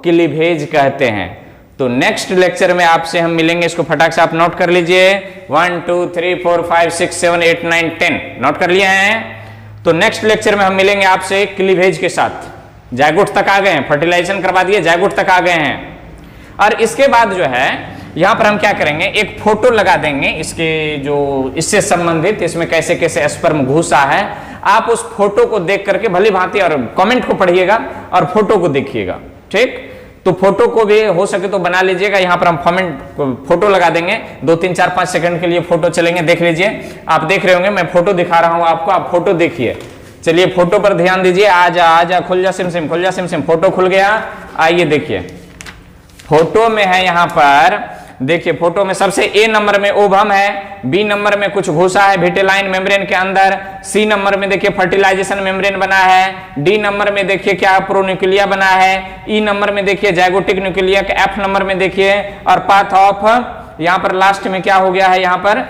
क्लीवेज कहते हैं। तो नेक्स्ट लेक्चर में आपसे हम मिलेंगे। इसको फटाक से आप नोट कर लीजिए। 1 2 3 4 5 6 7 8 9 10 नोट कर लिए हैं। तो नेक्स्ट लेक्चर में हम मिलेंगे आपसे क्लीवेज के साथ। जायगोट तक आ गए हैं, फर्टिलाइजेशन करवा दिए, जायगोट तक आ गए हैं। और इसके बाद जो है यहां पर हम क्या करेंगे, एक फोटो लगा देंगे इसके जो इससे संबंधित, इसमें कैसे कैसे स्पर्म घुसा है, आप उस फोटो को देख करके भली भांति और कमेंट को पढ़िएगा और फोटो को देखिएगा। ठीक, तो फोटो को भी हो सके तो बना लीजिएगा। यहां पर हम फोटो लगा देंगे, 2 3 4 5 सेकंड के लिए फोटो चलेंगे, देख लीजिए। आप देख रहे होंगे, मैं फोटो दिखा रहा हूं आपको, आप फोटो देखिए। चलिए फोटो पर ध्यान दीजिए। आजा आजा, खुल जा सिम सिम, खुल जा सिम सिम। फोटो खुल गया। आइए देखिए, फोटो में है, यहां पर देखिए, फोटो में सबसे ए नंबर में ओवम है, बी नंबर में कुछ घुसा है विटेलाइन मेम्ब्रेन के अंदर, सी नंबर में देखिए फर्टिलाइजेशन मेम्ब्रेन बना है, डी नंबर में देखिए क्या प्रोन्यूक्लिया बना है, ई नंबर में देखिए जाइगोटिक न्यूक्लिया, एफ नंबर में देखिए और पाथ ऑफ, यहां पर लास्ट में क्या हो गया है, यहां पर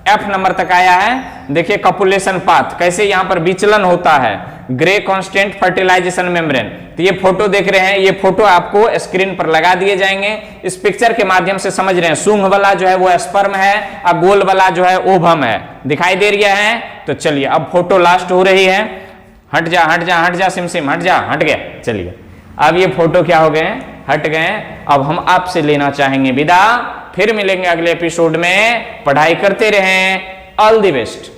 एफ नंबर तक आया है। देखिए कपुलेशन पाथ कैसे यहां पर विचलन होता है, ग्रे कांस्टेंट फर्टिलाइजेशन मेम्ब्रेन। तो ये फोटो देख रहे हैं, ये फोटो आपको स्क्रीन पर लगा दिए जाएंगे। इस पिक्चर के माध्यम से समझ रहे हैं, सूंघ वाला जो है वो स्पर्म है और गोल वाला जो है ओवम है, दिखाई दे रहा है। तो चलिए अब फोटो लास्ट हो रही है। हट जा हट जा हट जा सिम सिम, हट जा, हट गया। चलिए अब ये फोटो क्या हो गए, हट गए। अब हम आपसे लेना चाहेंगे विदा, फिर मिलेंगे अगले एपिसोड में। पढ़ाई करते रहें। All the best.